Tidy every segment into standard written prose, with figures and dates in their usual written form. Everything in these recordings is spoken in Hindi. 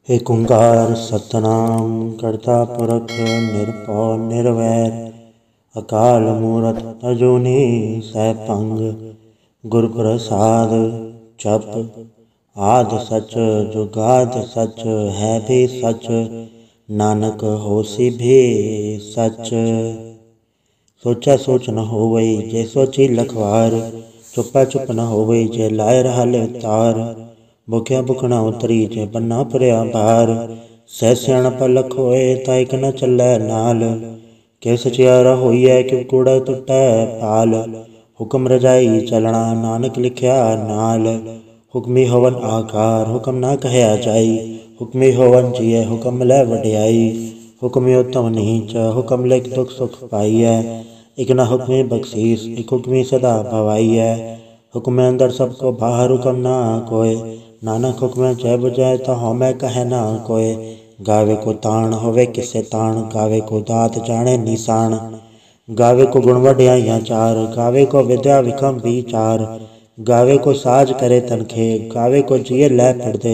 एक ओंकार सतनाम करता पुरख निरभौ निर्वैर अकाल मूरत अजूनी सैभंग गुर प्रसाद जप आद सच जुगाद सच है भी सच नानक होसी भी सच। सोचा सोच न होवई जे सोची लखवार चुप्पा चुप न होवई जे लाए रहल तार भुख्या भुख न उतरी जे बन्ना भरिया भार सह सियाणप लख होए ता इक न चलै नाल के सचियारा होइए कि कूड़ा टुटै पाल हुक्म रजाई चलना नानक लिखिया नाल हुक्मी होवन आकार हुक्म ना कहया जाई हुक्मी होवन जिये हुक्म लै वडियाई हुक्मी उत्तम नीच हुक्म लिख दुख सुख पाइयै इक न हुक्मी बख्शीस इक हुक्मी सदा भवाइयै हुक्म अंदर सबको बाहर हुक्म ना कोय नानक हुक्म जय बुझै तो हमै कहे ना कोय गावे को ताण होवे किसे ताण गावे को दात जाने निशान गावे को गुण वड्याइयां चार गावे को विद्या विक्रम विचार गावे को साज करे तनखे गावे को जिये लै फिरदे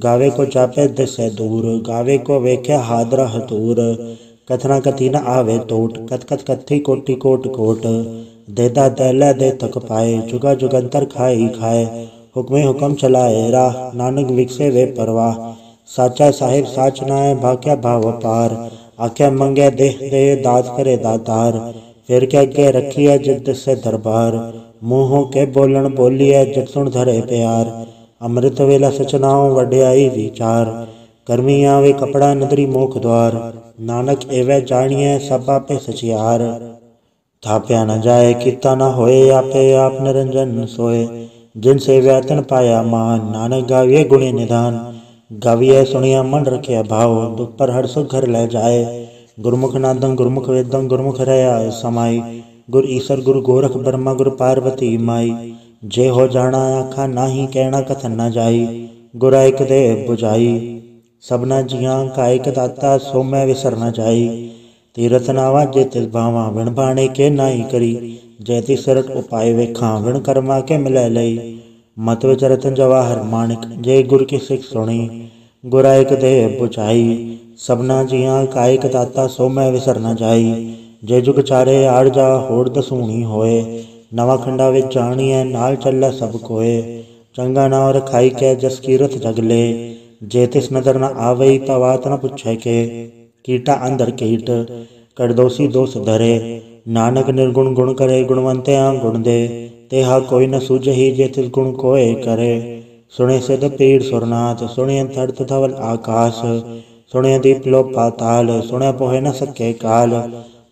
गावे को जापे दिसे दूर गावे को वेख्या हादरा हतूर कथना कथी न आवे टोट कथ कथ कथी कोटि कोट कोट देदा दैलै दे तक पाए जुगा जुगंतर खाई खाए हुक्मे हुक्म चलाए राह नानक विकसे वे परवाह साचा साहिब साच नाय भाग्या भाव पार आख्या मंगे देह दे दात करे दातार फिर के अगे रखिए जिद से दरबार मुँहों के बोलन बोलिए जित सुन धरे प्यार अमृत वेला सचनाओं वड्याई विचार गर्मी आवे कपड़ा नदरी मोख द्वार नानक एवं जानिए सब आपे सचियार थाप्या न जाए किता न होए आपे आप निरंजन सोए जिनसे व्यातन पाया मान नानक गाविये गुणी निधान गाविये सुनिया मन रखिया भाव दुख पर हर सुख घर ले जाए गुरमुख नादम गुरमुख वेदम गुरमुख रया समाई गुर ईसर गुरु गोरख ब्रह्मा गुरु पार्वती माई जे हो जाना आखा नाही कहना कथन न जाई गुर एक दे बुझाई सबना जिया का एक दाता सो मैं विसर न जाई तीरथ नावा जे तिस भावा विण बाणे के नाई करी जैती सरट उपाय वेखा विण कर्मा के मिलै लई मत विचरतन जवाहर माणिक जे गुर की सिख सुनी गुर एक दे बुझाई सबना जिया का एक दाता सो मैं विसर न जाई जे जुग चारे आड़ जा होड़ दसूणी होए नवा खंडा विच जानिए नाल चलै सब कोए चंगा नाव रखाई के जस कीरत जगले जे तिस नदर न आवई पवात न पुछे के कीटा अंदर कीट कर दोषी दोष धरे नानक निर्गुण गुण करे गुणवंते गुण दे तेहा कोई न सूझही जे तिस गुण कोय करे सुने सिद्ध पीड़ सुरनाथ सुने धरत धवल आकाश सुने दीप लो पाताल सुने पोहे न सके काल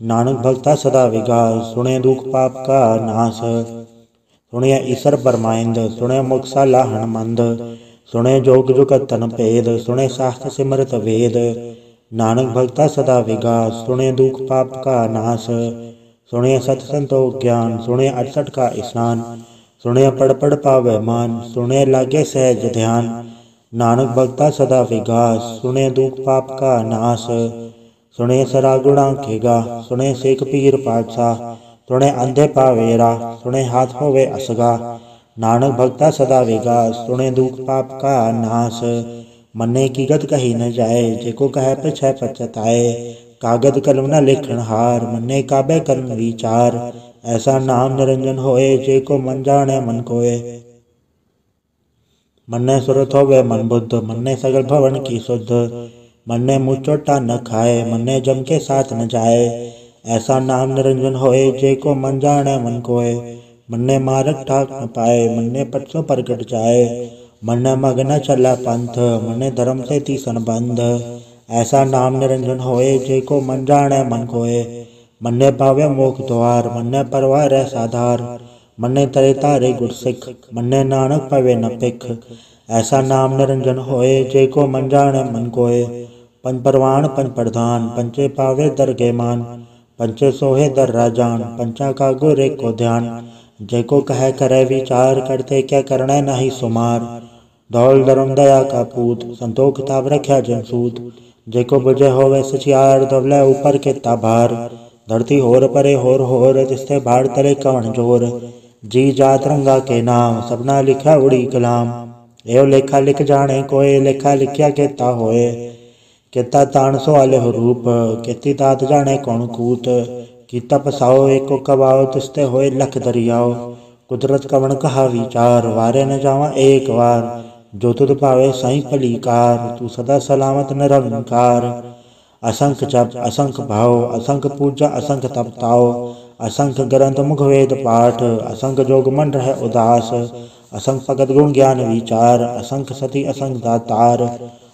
नानक भक्ता सदा विगास सुने दुख पाप का नाश सुने ईसर बरमाइंद सुने मुक्सा लाहन मंद सुने जोग जुगत तन भेद सुने शास्त्र सिमरत वेद नानक भक्ता सदा विगास सुने दुख पाप का नाश सुने सत संतोष ज्ञान सुने 68 का स्नान सुने पढ़ पढ़ पावे मान सुने लागे सहज ध्यान नानक भक्ता सदा विगास सुने दुख पाप का नाश सुने सरा गुणा खेगा सुने सेक पीर पातशाह सुने अंधे पावेरा सुने हाथ होवे असगा नानक भक्ता सदा विगास सुने दुख पाप का नाश मन्ने की गत कही न जाए जेको कहे पिछे पछताए कागद कलम न लिखण हार मन्ने काबे कर्म विचार ऐसा नाम निरंजन होए जे को मन जाने मन कोय मन्ने सुरत होवे मन बुद्ध मन्ने सगल भवन की शुद्ध मन्ने मुँह चोटा न खाए मन्ने जम के साथ न जाए ऐसा नाम निरंजन होए जे को मन जाने मन कोय मन्ने मारक ठाक न पाए मन्ने पटसों प्रगट जाए मन्ने मग न चला पंथ मन्ने धर्म से तीसन बंध ऐसा नाम निरंजन होए जे को मन जाने मन कोय मन्ने पावे मोख द्वार मन्ने परवार साधार मन्ने तरे तारे गुर सिख मन्ने नानक पवे न पिख ऐसा नाम निरंजन होए जे को मन जाने मन कोय पंच परवान पंच प्रधान पंचे पावे दरगे मान पंचे सोहे दर राजान पंचा का गुर एक को ध्यान जे को कहे करे विचार करते क्या करने नहीं सुमार धौल धर्म दया का पूत संतोख ताप रख्या जनसूत जेको बुझे होवे सचियार दवले ऊपर के ताभार धरती होर परे होर तिस्ते भाड़ तले कवन जोर जी जात रंगा के नाम सबना लिखा उड़ी कलाम एहो लेखा लिख जाने कोय, लेखा लिखिया केता होए। केता तान सुआले हो रूप, केती तात जाने कौन कूत। कीता पसाओ एको कबाओ, तिसते होए लख दरियाओ। कुदरत कवण कहा विचार, वारे न जावा एक बार। जो तुध पावे साई भलीकार, तू सदा सलामत निरंकार। असंख जप असंख भाव, असंख पूजा असंख तप ताओ। असंख ग्रंथ मुख वेद पाठ, असंख जोग मन रह उदास। असंख भगत गुण ज्ञान विचार, असंख सती असंख दातार।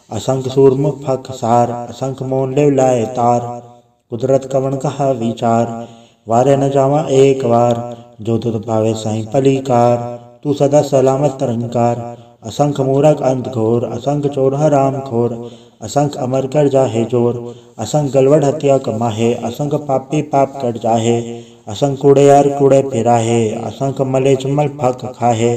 असंख सूरमुख फक सार, असंख मोन लेव लाए तार। कुदरत कवण कहा विचार, वारे न जावा एक बार। जो तुध पावे साई भलीकार, तू सदा सलामत निरंकार। असंख मूरख अंत घोर, असंख चोर हराम खोर। असंख अमर कर जाहे जोर, असंख गलवड हत्या कमाहे। असंख पापी पाप कट जाहे, असंख कूड़े यार कूड़े फिराहे। असंख मलेच मल फक खाहे,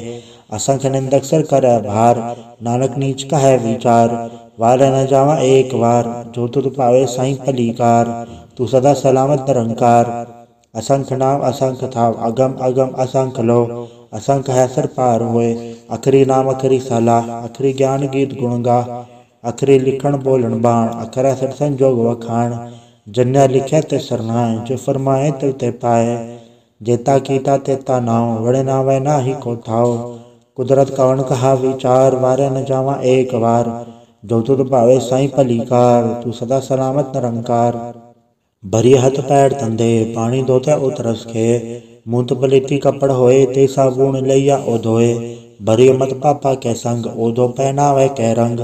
असंख निंदक सिर कर भार। नानक नीच कहे विचार, वारे न जावा एक बार। जो तुध पावे साई भलीकार, तू सदा सलामत निरंकार। असंख नाम असंख थाव, अगम अगम असंख लो। असंख है सर पार होए, अखरी नाम अखरी सलाह। अखरी ज्ञान गीत गुण गा, अखरी लिखण बोलन बाण। अखरा सिर संजोग वखाण, जन्या लिख्या ते सरनाए। जो फरमाए तिल ते पाए, जेता कीता तेता नाव। वड़े नावे नाही को थाव, कुदरत कवण कहा विचार। वारे न जावा एक बार, जो तुध पावे साई भलीकार। तू सदा सलामत निरंकार। भरी हथ पैर तंदे, पानी धोते उतरस खे। मूत पलीती कपड़ होए, ते साबुन लैया ओ धोए। भरी मत पापा के संग, ओ धो पहनावे के रंग।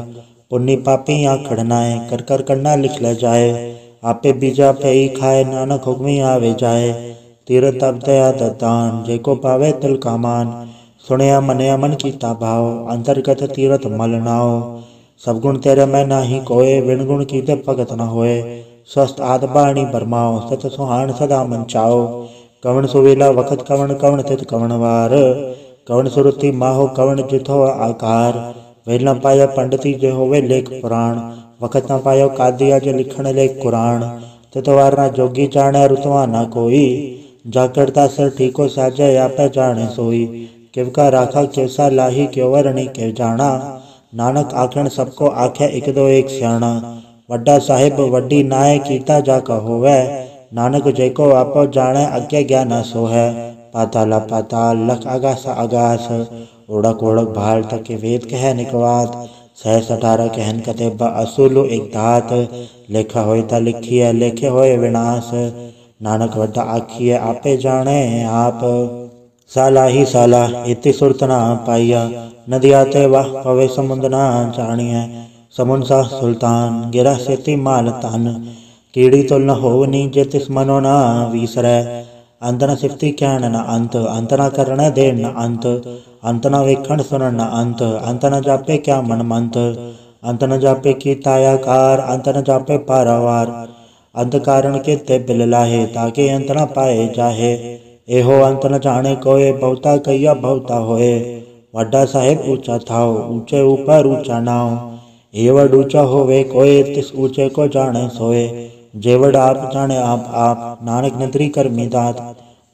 पुन्नी पापी आखड़ नाए, कर कर करना लिख ले जाए। आपे बीजा पे ही खाए, नानक हुक्मी आवे जाए। तीरथ तप दया दान, जेको पावे तिल का मान। सुनया मनया मन कीता भाव, अंतर्गत तीरथ मल नाओ। सब गुण तेरे में नाही कोय, बिन गुण कीते भगत न होए। स्वस्थ आद बाणी बरमाओ, सत सुहान सदा मन चाओ। कवण सुवेला वखत कवण, कवण तित कवण वार। कवण सुरति माहो, कवण जिथो आकार। वेल न पाया पंडिती जे होवे लेख पुराण। वखत न पायो कादिया जे लिखण लेख कुरान। तितवार न जोगी जाने, रुतवा न कोई। जा करता सिर ठीको साजे, आपे जाने सोई। किव का राखा किव सा लाही, क्यों वरणी किव जाना। नानक आखण सबको आखे, एक दो एक स्याणा। वड्डा साहिब वड्डी नाय, कीता जाका होवे। नानक जेको आपो जाने, अज्ञा ज्ञान सो है। पाताला पाताल, लख आगास आगास। ओढ़क ओढ़क भाल तक वेद कह निकवात। 618 कहन कते असुलु एक दात। लेखा होए ता लिखिए, लेखे होए विनाश। नानक वड्डा आखिए, आपे जाने आप। साला ही साला इति सुरत ना पाइया। नदिया ते वाह पवे समुंद ना जानिए। समुंद सा सुल्तान, गिरा सेती माल तन। कीड़ी तुल न होवनी, जे तिस मनो ना विसरै। अंत न सिफती कहण न अंत, अंत न करण देण न अंत। अंत न वेखण सुनण न अंत, अंत न जापे क्या मन मंत। अंत न जापे कीता आकार, अंत न जापे पारावार। अंत कारण के ते बिल लाहे, ताके अंत न पाए जाहे। एहो अंत न जाने कोय, बहुता कहिया बहुता होए। वड्डा साहिब ऊंचा थाओ, ऊंचे ऊपर ऊंचा नाव। एवड ऊंचा होवे कोय, तिस ऊंचे को जाने सोए। जेवड आप जाने आप, नानक नदरी करमी दात।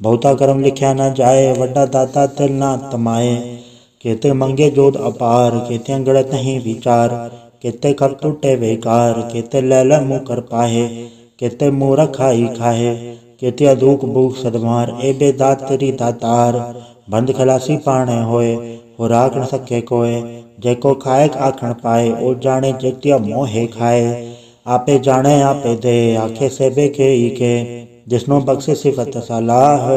बहुता कर्म लिख्या न जाए, वड्डा दाता तिल ना तमाए। केते मंगे जोध अपार, केते गड़त नहीं विचार। केते खप टूटे बेकार, केते लैला मुँह कर पाहे। केते मूरख खाई खाहे, केते दुख भूख सदमार। ए बेदात तेरी दातार, बंद खलासी पाणे होए। हो राख न सके कोय, जेको खाए आखण पाए। ओ जाने जेतिया मोहे खाए, आपे जाने आपे दे। आखे सेबे के ही के, जिसनो बख्शे सिफत सलाह।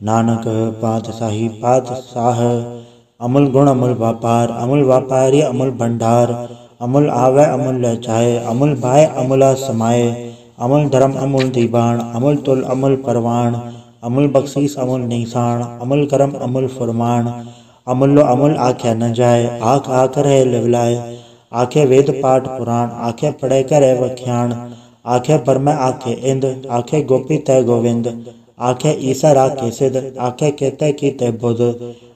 नानक पातशाही पातशाह, अमूल गुण अमूल व्यापार। अमूल व्यापारी अमूल भंडार, अमूल आवे अमूल ले जाए। अमूल भाई अमूला समाए, अमूल धर्म अमूल दीवान। अमूल तुल अमूल परवान, अमूल बख्शीस अमूल निशान। अमूल करम अमूल फुरमान, अमूल्यो अमूल आख्या न जाए। आख आख रहे लिवलाए, आखे वेद पाठ पुराण। आखे पढ़े करे वख्याण, आखे परमे आखे इंद। आखे गोपी तय गोविंद, आखे ईसर आखे सिद्ध। आखे केते कीते बुध,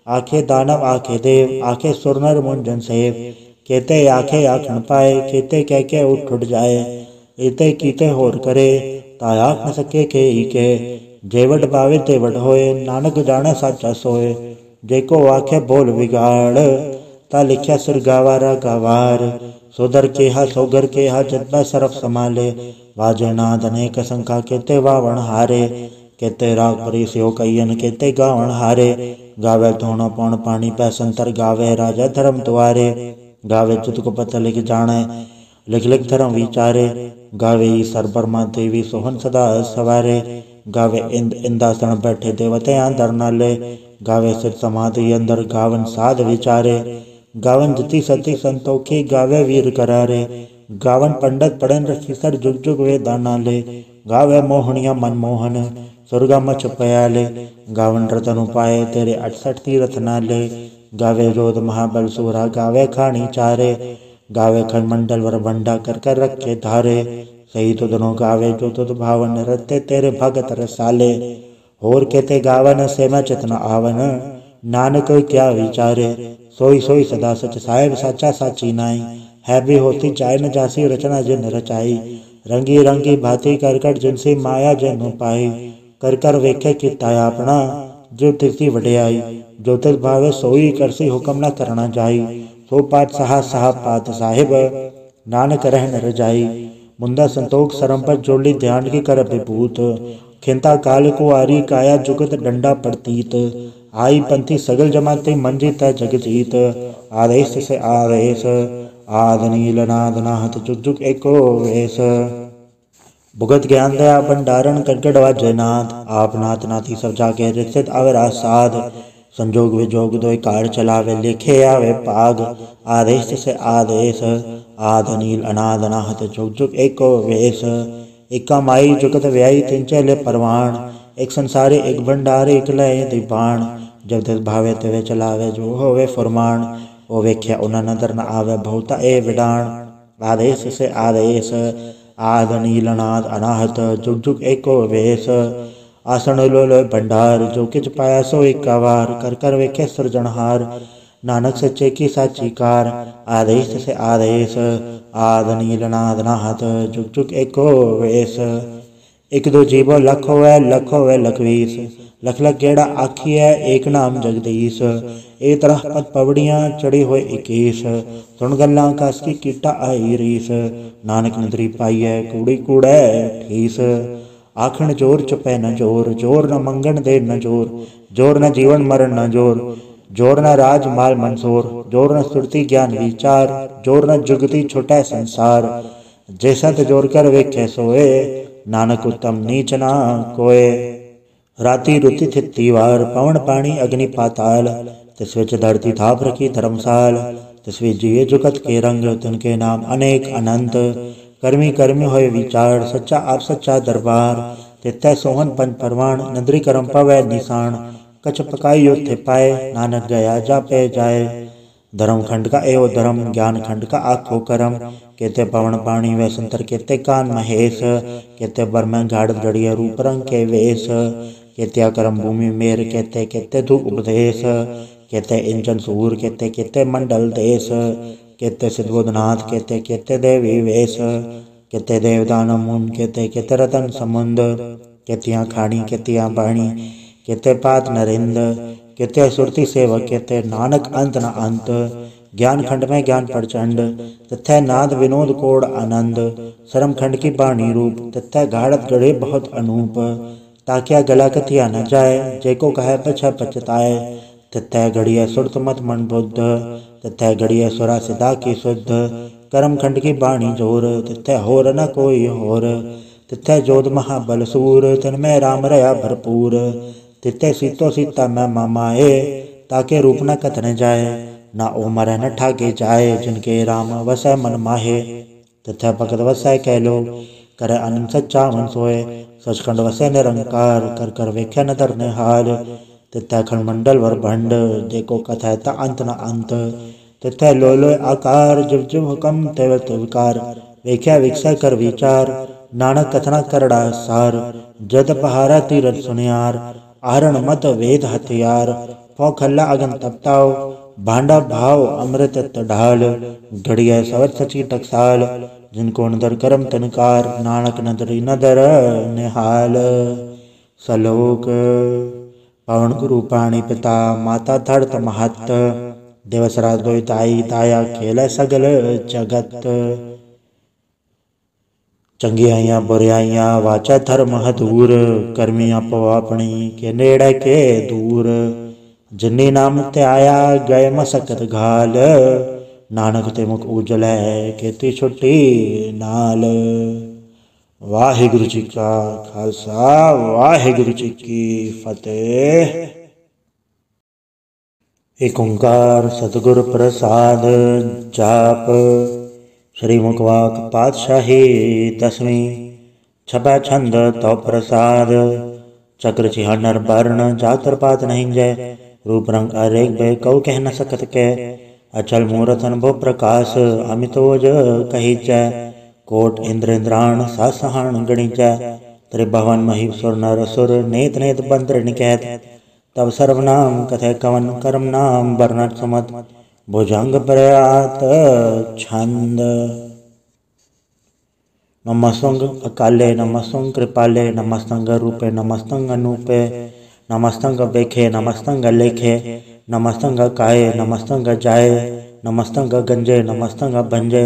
आखे दानव आखे देव। आखे सुरनर मुंजन सेव, केते आखे आखण पाए। केते कह के उठ उठ जाए, इते कीते होर करे। ता आख न सके के ही के, जेवड पावे तेवड होए। नानक जाने साचा सोए, जेको आखे बोल बिगाड़। ता लिख्या सिर गावारा गावार। सोदर केहा सोगर केहा जद सरफ संभाले। वाजे नाद अनेक संखा केते वावण हारे। केते राग परी स्यो कईयन केते गावण हारे। गावे धोणो पौण पानी पै संतर गावे राजा धर्म द्वारे। गावे जुत को पत लिख जाने लिख लिख धर्म विचारे। गावे ईसर बर्मा देवी सोहन सदा सवारे। गावे इंद इंदासन बैठे देवते अंदर नाले। गावे सिर समाधि अंदर गावन साध विचारे। गावन जति सती संतोखी गावे वीर करारे। गावन पंडित पढ़न रखी सर जुग जुग वे दानाले। गावे मोहनिया मनमोहन सुरगा मच पयाले। गावन रतन उपाय तेरे 68 तीरथ नाले। गावे रोध महाबल सूरा गावे खानी चारे। गावे खंडमंडल वर बंडा कर कर रखे धारे। सही तो दोनों गावे जो तुद भावन रते तेरे भगत रसाले। होर केते गावन से मैं चितना आवन नानक क्या विचारे। सोई सोई सदा सच साहेब साचा साची नाई। है भी होती चाय न जासी रचना जिन रचाई। रंगी रंगी भांति कर कर जिनसी माया जन पाई। कर कर वेखे किता अपना जो तिरती वड्याई। जो तिस भावे सोई करसी हुक्म न करना जाई। सो पात सहा सहा पात साहिब नानक रहन रजाई। मुंदा संतोख सरम पर जोड़ी ध्यान की कर विभूत। खिंता काल कुआरी काया जुगत डंडा प्रतीत। आई पंथी सगल जमाते मंजी तय जग जीत। आदेश से आदेश आद नील नाद नाहत जुग जुग एको वेश। भुगत ज्ञान दया भंडारण कड़कड़वा जयनाथ। आप नाथ नाथी सब जागे रिथित अवरा साध। संजोग विजोग दो कार चलावे लिखे आवे पाग। आदेश से आदेश आद नील अनाद अनाहत जुग जुग एको वेश। एका माई जुगत व्याई तिन चले परवान। एक संसारी एक भंडारी एक लय दीपान। जब तिस भावे तिवे चलावे जो होवे फरमान। ओ वेख्या उना नदर न आवे बहुता ए विडान। आदेश से आदेश आद नीलनाद अनाहत जुग जुग एको वेश। आसन लोल भंडार जो किच पाया सो एका वार। कर कर वेखे सृजनहार नानक सच्चे की साची कार। आदेश से आदेश आद नीलनाद अनाहत जुग जुग एको वेश। एक दो जीवो लख होवे लखवीस। लख लख गेड़ा आखी है एक नाम जगदीश। ए तरह पद पवड़ियाँ चढ़ी हुए 21। सुन गल्ला कस की कीटा आई रीस। नानक नदरी पाई है कूड़ी कूड़े ठीस। आखण जोर चुपे न जोर जोर न मंगन दे न जोर। जोर न जीवन मरण न जोर। जोर न राज माल मंसूर। जोर न सुरती ज्ञान विचार। जोर न जुगती छुटे संसार। जैसा जोर कर वेखे सोए नानक उत्तम नीच ना कोय। राति रुति थिति वार पवन पानी अग्नि पाताल। तिस विच धरती थाप रखी धर्मसाल। तिस विच जिए जुगत के रंग तिनके नाम अनेक अनंत। कर्मी कर्मी होए विचार सच्चा आप सच्चा दरबार। तितै सोहन पंच परवान नंदरी करम पवै निशान। कछ पकाई यो थे पाए नानक गया जापे जाए। धर्म खंड का एवं धर्म ज्ञान खंड का आखो करम। केते पवन पानी व संतर केते कान महेश। केते बर में गाढ़ गढ़िया रूप रंग के वेश। केत्या करम भूमि मेर केते केते धू उपदेश। केते इंजन सूर केते केते मंडल देश। केते सिद्धबुद्धनाथ केते केते देवी वेश। केते देवदान मुन केते केते रतन समुंद। केतिया खाणी केतिया बाणी केते पात नरिंद। केते सुरती सेवक केते नानक अंत न अंत। ज्ञान खंड में ज्ञान प्रचंड तथै नाद विनोद कोड आनंद। शर्म खंड की बाणी रूप तथै गाढ़त गढ़े बहुत अनूप। ताक्या गला कथिया न जाए जेको कहे पछ पछताए। तथै घड़िया सुरत मत मन बुद्ध। तथै घड़िया सुरा सिदा की शुद्ध। कर्म खंड की बाणी जोर तथै होर न कोई होर। तिथै जोध महाबल सूर तिनमें राम रया भरपूर। तिथै सीतो सीता मैं मामाए ताके रूप न कथन जाए। ना उमर न ठाके जाए जिनके राम वसै मन माहे। तिथै भगत वसै कह लो करे अनंत सच्चा मन सोए। सचखंड वसै निरंकार कर कर वेख्या न धरने हाल। तिथै खंड मंडल वर भंड देखो कथै ता अंत न अंत। तिथै लो लो आकार जिव जिव हुक्म तेव तिवकार। वेख्या विकसै कर विचार नानक कथना करड़ा सार। जद पहारा तीरथ सुनियार आहरण मत वेद हथियार। फौ खल्ला अगन तपताओ भांडा भाव अमृत ढाल। घड़िया सवर सची टकसाल जिनको नदर करम तनकार। नानक नदरी नदर निहाल। सलोक पवन गुरु पाणी पिता माता थड़त महत। दिवस रात दोई ताई ताया खेल सगल जगत। चंगियाइयां बुराइयां वाचा धर्म हदूर, करमी आपो अपनी के नेड़े के दूर। जिन्नी नाम ते आया गए मसकत घाल, नानक ते मुख उजलै खेती छुट्टी नाल। वाहिगुरु जी का खालसा वाहिगुरु जी की फतेह। एक ओंकार सतगुर प्रसाद जाप। श्री मुखवाक पातशाही दसवीं। छपै छंद तो प्रसाद, चक्र चिहानर वर्ण जातर पात नहीं जय। रूप रंग अरेख बे कऊ कह न सकत के, अचल मूरत अनुभव प्रकाश अमितोज कहीचै। कोट इंद्र इंद्राण सासहान गणिचै, त्रिभवन महीसुर नर सुर नेत नेत बंद्र निकैत। तब सर्वनाम कथय कवन कर्म नाम वर्णन सुमत, भुजंग प्रयात छंद। नमस्तंग अकाले नमस्तंग कृपाले, नमस्तंग रूपे नमस्तंग अनूपे। नमस्तंग बेखे नमस्तंग लेखे, नमस्तंग काये नमस्तंग जाए। नमस्तंग गंजे नमस्तंग भंजे,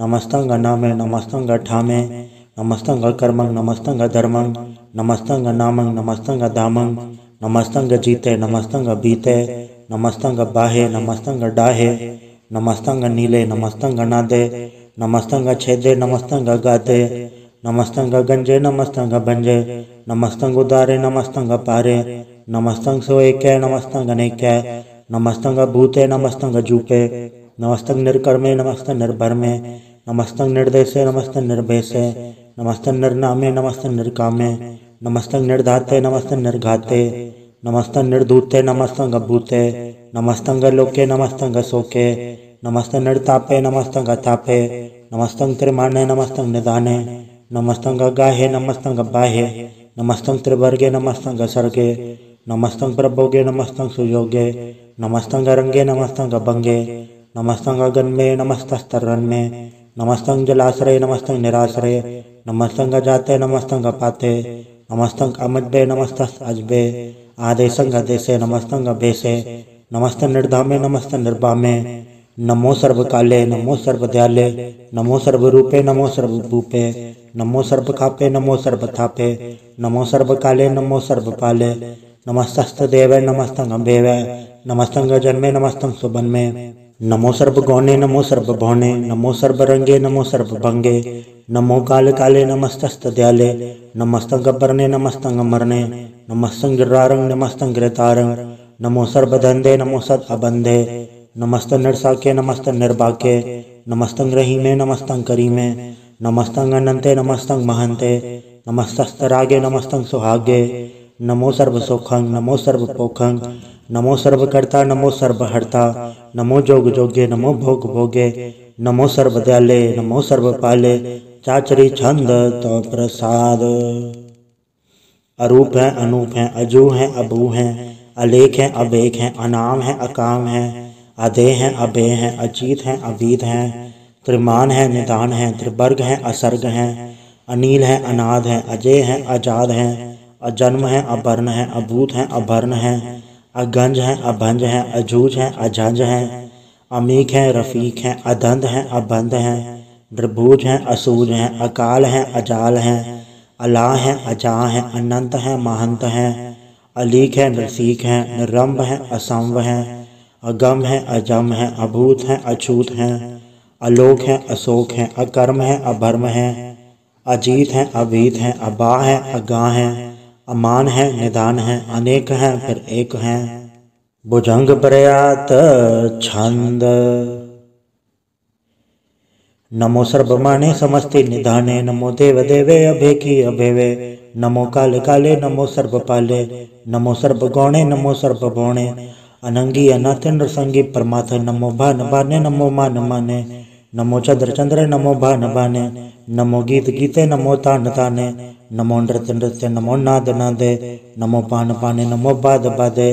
नमस्तंग नामे नमस्तंग ठामे। नमस्तंग कर्मंग नमस्तंग धर्मंग, नमस्तंग नामंग नमस्तंग धामंग। नमस्तंग जीते नमस्तंग बीते, नमस्तंग बाहे नमस्तंग डाहे। नमस्तंग नीले नमस्तंग नादे, नमस्तंग छेदे नमस्तंग गादे। नमस्तंग गंजे नमस्तंग भंजे, नमस्तंग उदारे नमस्तंग पारे। नमस्तंग सोएकै नमस्तंग अनेकै, नमस्तंग भूते नमस्तंग जूपे। नमस्तंग निर्कर्मे नमस्तंग निर्भरमे, नमस्तंग निर्देशे नमस्तंग निर्भेसे। नमस्तंग निर्नामे नमस्तंग निर्कामे, नमस्तंग निर्धाते नमस्तंग निर्घाते। नमस्तंग निर्धूते नमस्तंग भूते, नमस्तंग लोके नमस्तंग शोके। नमस्तंग निर्तापे नमस्तंग तापे, नमस्तंग त्रिमाने नमस्तंग निदाने। नमस्तंग गाहे नमस्तंग बाहे, नमस्तंग त्रिवर्गे नमस्तंग सर्गे। नमस्तंग प्रभोगे नमस्तंग सुयोगे, नमस्तंग रंगे नमस्तंग भंगे। नमस्तंग गन्मे नमस्तस्तरन्मे, नमस्तंग जलाश्रय नमस्तंग निराश्रय। नमस्तंग जाते नमस्तंग पाते, नमस्तंग अमजबे नमस्तस्त अजबे। आदेशंग देशे नमस्तंग भेसे, नमस्तंग निर्धामे नमस्तंग निर्भामे। नमो सर्वकाले नमो सर्वदयाले, नमो सर्वरूपे नमो सर्वभूपे। नमो सर्वखापे नमो सर्वथापे, नमो सर्वकाले नमो सर्वपाले। नमस्तस्तदेव नमस्तंग अम्बेवै, नमस्तंग जन्मे नमस्तंग सुबन्मे। नमो सर्वगौणे नमो सर्वभौणे, नमो सर्वरंगे नमो सर्वभंगे। नमो काल काले नमस्तस्तदयाले, नमस्तंग गब्बरने नमस्तंग अमरने। नमस्तंग गिर्रारंग नमस्तंग गिरतारंग, नमो सर्वधंधे नमो सद अबंधे। नमस्तंग निर्साके नमस्तंग निर्बाके, नमस्तंग रहीमे नमस्तंग करीमे। नमस्तंग अनंते नमस्तंग महंते, नमस्तस्तरागे नमस्तंग सुहागे। नमो सर्वसुखंग नमो सर्वपोखंग, नमो सर्वकर्ता नमो सर्वहर्ता। नमो जोग जोगे नमो भोग भोगे, नमो सर्वदयाले नमो सर्वपाले। चाचरी छंद तो प्रसाद। अरूप है अनूप है अजू है अबू है, अलेख है अबेख है अनाम है अकाम है। अधे हैं अभे हैं अजीत हैं अभीत हैं, त्रिमान है निदान है त्रिवर्ग है असर्ग हैं। अनील है अनाद है अजय है आजाद है, अजन्म है अभर्ण है अभूत है अभर्ण है। अगंज है अभंज है अजूज है अझंज है, अमीक है रफीक है अधंध है अबंध है। द्रभुज है असूज है अकाल है अजाल है, अला है अजा है अनंत है महंत है। अलीक है नरसीक है निरंब है असंभ है, अगम है अजम है अभूत है अछूत है। अलोक है अशोक है अकर्म है अभर्म है, अजीत है अभीत है अबा है अगा है। अमान है निदान है अनेक है फिर एक है। भुजंग प्रयात छंद। नमो सर्वमाने समस्ति निधाने, नमो देव देवे अभे की अभेवे। नमो काले काले नमो सर्वपाले, नमो सर्वगौणे नमो सर्वभौणे। अनंगी अनाथ नृसंगी परमाथ, नमो भान भाने नमो मान माने। नमो चंद्र चंद्र नमो भान भाने, नमो गीत गीते नमो तान ताने। नमो नृत्य नृत्य नमो नाद नादे, नमो पान पाने नमो बाद बादे।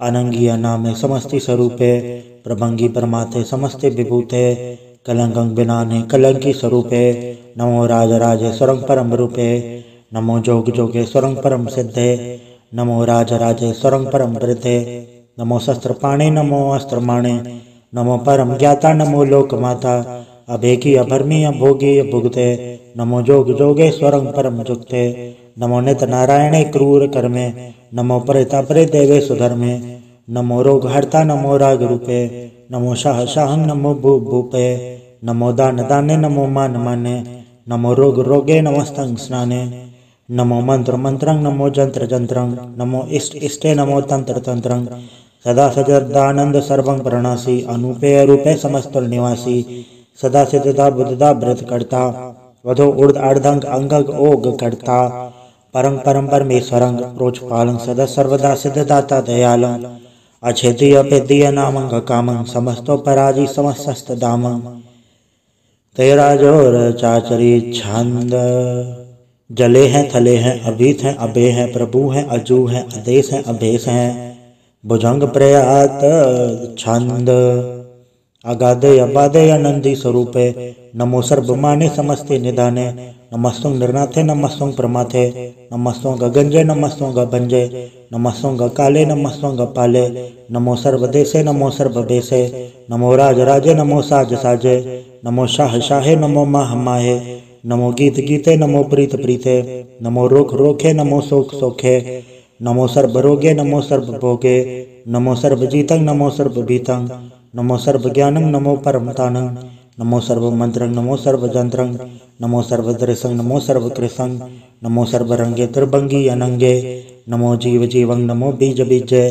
अनंगी अनामे समस्ति स्वरूपे, प्रभंगी परमाथे समस्ते विभूते। कलंकं बिनाने कलंकी स्वरूपे, नमो राज राजे स्वरं परम रूपे। नमो जोग जोगे स्वरं परम सिद्धे, नमो राज राजे स्वरं परम वृद्धे। नमो शस्त्र पाणे नमो अस्त्र माणे, नमो परम ज्ञाता नमो लोक माता अभेकी अभरमी अभोगी अभुगते नमो जोग जोगेश्वरं परम जुगते नमो नित नारायणे क्रूर कर्मे नमो परिता परे देवे सुधर्मे नमो रोग हर्ता नमो राग रूपे नमो शाह शाहं नमो भू भूपे नमो दान दाने नमो मान माने नमो रोग रोगे नमस्तंग स्नाने नमो मंत्र मंत्रं नमो जंत्र जंत्रं नमो इष्ट इष्टे नमो तंत्र तंत्रं सदा सजदानंद सर्वं प्रणासी अनुपेय रूपे समस्त निवासी सदा सिद्धदा बुद्धदा व्रत करता वधो उर्द अर्धंग अंगग ओग करता परं परम परमेश्वरं प्रोचपालं सदा सर्वदा सिद्धदाता दयालं अछेदीय अपेदीय नामं कामं समस्तो पराजी समस्त दामं तेरा जोर चाचरी छंद जले हैं थले हैं अभीत हैं अभे हैं प्रभु हैं अजू हैं आदेश हैं अभेश हैं भुजंग प्रयात छंद अगाधे अबाधे आनंदी स्वरूपे नमो सर्वमाने समस्ते निधाने नमस्तुं निर्नाथे नमस्तुं प्रमाथे नमस्तुं गगंजे नमस्तुं गभंजे नमस्तुं गकाले नमस्तुं गपाले नमो सर्वदेशे नमो सर्वदेशे नमो राज राजे नमो साज साजे नमो शाह शाहे नमो माह माहे नमो गीत गीते नमो प्रीत प्रीते नमो रोख रोखे नमो सोख सोखे नमो सर्व रोगे नमो सर्व भोगे नमो सर्व जीतं नमो सर्व भीतं नमो सर्व ज्ञानं नमो परमतानं नमो सर्व मंत्रं नमो सर्व जंत्रं नमो सर्व दृशं नमो सर्व कृशं नमो सर्व रंगे त्रिभंगी अनंगे नमो जीव जीवं नमो बीज बीजे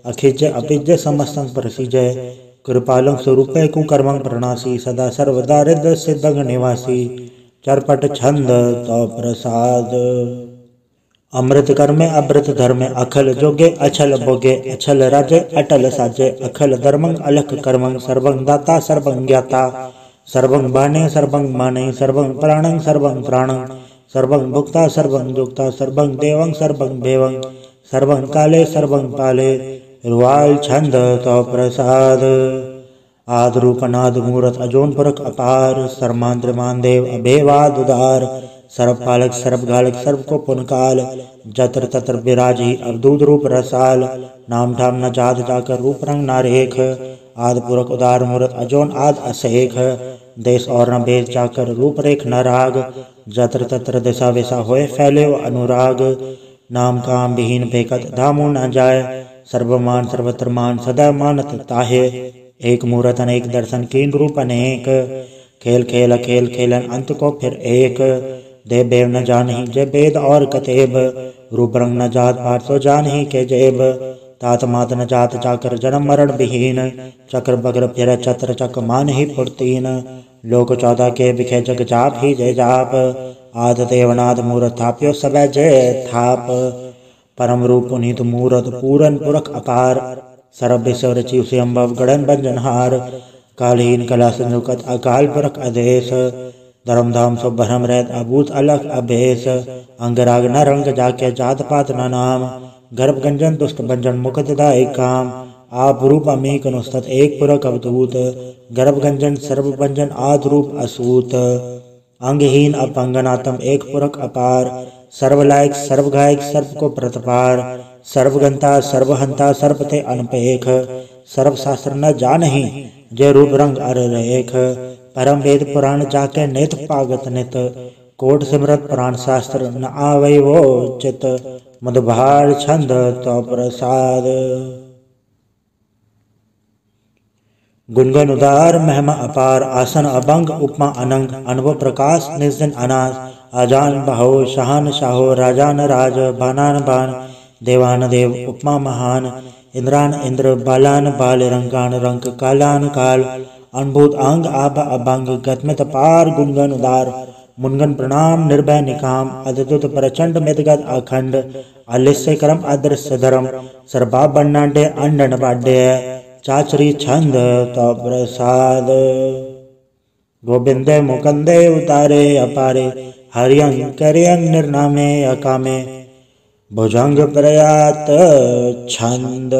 अखिज अपिज समस्तं प्रसिजे कृपालं स्वरूपे कुकर्मं प्रणासी सदा सर्वदा हृदय सिद्धं निवासी चरपट छंद तो प्रसाद अमृत कर्मे अमृत धर्मे अखल जोगे अछल भोगे अछल राजे अटल साजे अखल धर्मं अलख कर्मं सर्वं दाता सर्वं ज्ञाता सर्वं बाणे सर्वं माने सर्वं प्राणं सर्वं प्राणं सर्वं भुक्ता सर्वं जुक्ता सर्वं देवं सर्वं देवं सर्वं काले सर्वं पाले रुवाल छंद तो प्रसाद आद रूपनाद मूरत अजोन पुरख अपार सर्मांद्रमान देव अभेवाद उदार सर्वपालक सर्वघालक सर्व को पुनकाल जत्र तत्र विराजी अवधूत रूप रसाल नाम ठाम न जात जाकर रूप रंग नारेख आद पुरख उदार मूरत अजोन आद असेख देश और न भेद जाकर रूप रेख न राग जत्र तत्र दिशा विशा होए फैले अनुराग नाम काम विहीन भेकत धामो न जाय सर्वमान सर्वत्र मान सदा मानत ताहे एक मूरत अनेक दर्शन कीन रूप अनेक खेल खेल अखेल खेलन अंत को फिर एक देव बेव न जानही जय वेद और कतेब रूप रंग न जात पाठ सो जानही के जेब तात मात न जात जाकर जन्म मरण विहीन चक्र बग्र फिर छत्र चक मान ही फुर्तीन लोक 14 के बिखे जग जाप ही जय जाप आद देवनाद मूरत थाप्यो सब जय थाप परम रूप पुनीत मूरत पूरन पुरख अपार सर्व विश्व रचि स्वयंभव गणन बंजनहार कालीन कला संयुक्त अकाल पुरख आदेश धर्मधाम सो भरम रहत अभूत अलग अभेश अंगराग न रंग जाके जात पात न नाम गर्भ गंजन दुष्ट भंजन मुखदा एक काम आप रूप अमीक अनुस्तत एक पुरख अवधूत गर्भ गंजन सर्व भंजन आद रूप असूत अंगहीन अपंगनातम एक पुरख अपार सर्वलायक सर्वगायक सर्व को प्रतपार सर्वगंता सर्वहंता सर्वते अनपेख सर्व शास्त्र न जानही जय रूप रंग अर रेख परम वेद पुराण जाके नित पागत नित कोट सिमरत पुराण शास्त्र न आवै वो चित मधुभार छंद तो प्रसाद गुणगन उदार महिमा अपार आसन अभंग उपमा अनंग अनुभव प्रकाश निर्जन अनास आजान बहो शाहन शाहो राजान राज बानान बान देवान देव उपमा महान इंद्रान इंद्र बालान बाल रंगान रंग कालान काल अनुभूत अंग आभ अभंग गतमित पार गुणगन उदार मुनगन प्रणाम निर्भय निकाम अद्भुत प्रचंड मितगत अखंड अलिस्य क्रम अदृश्य धर्म सर्वा बन्नाडे अंडन बाड्य चाचरी छंद तो प्रसाद गोविंद मुकंदे उतारे अपारे हरियं करियं निर्नामे अकामे भुजंग प्रयात छंद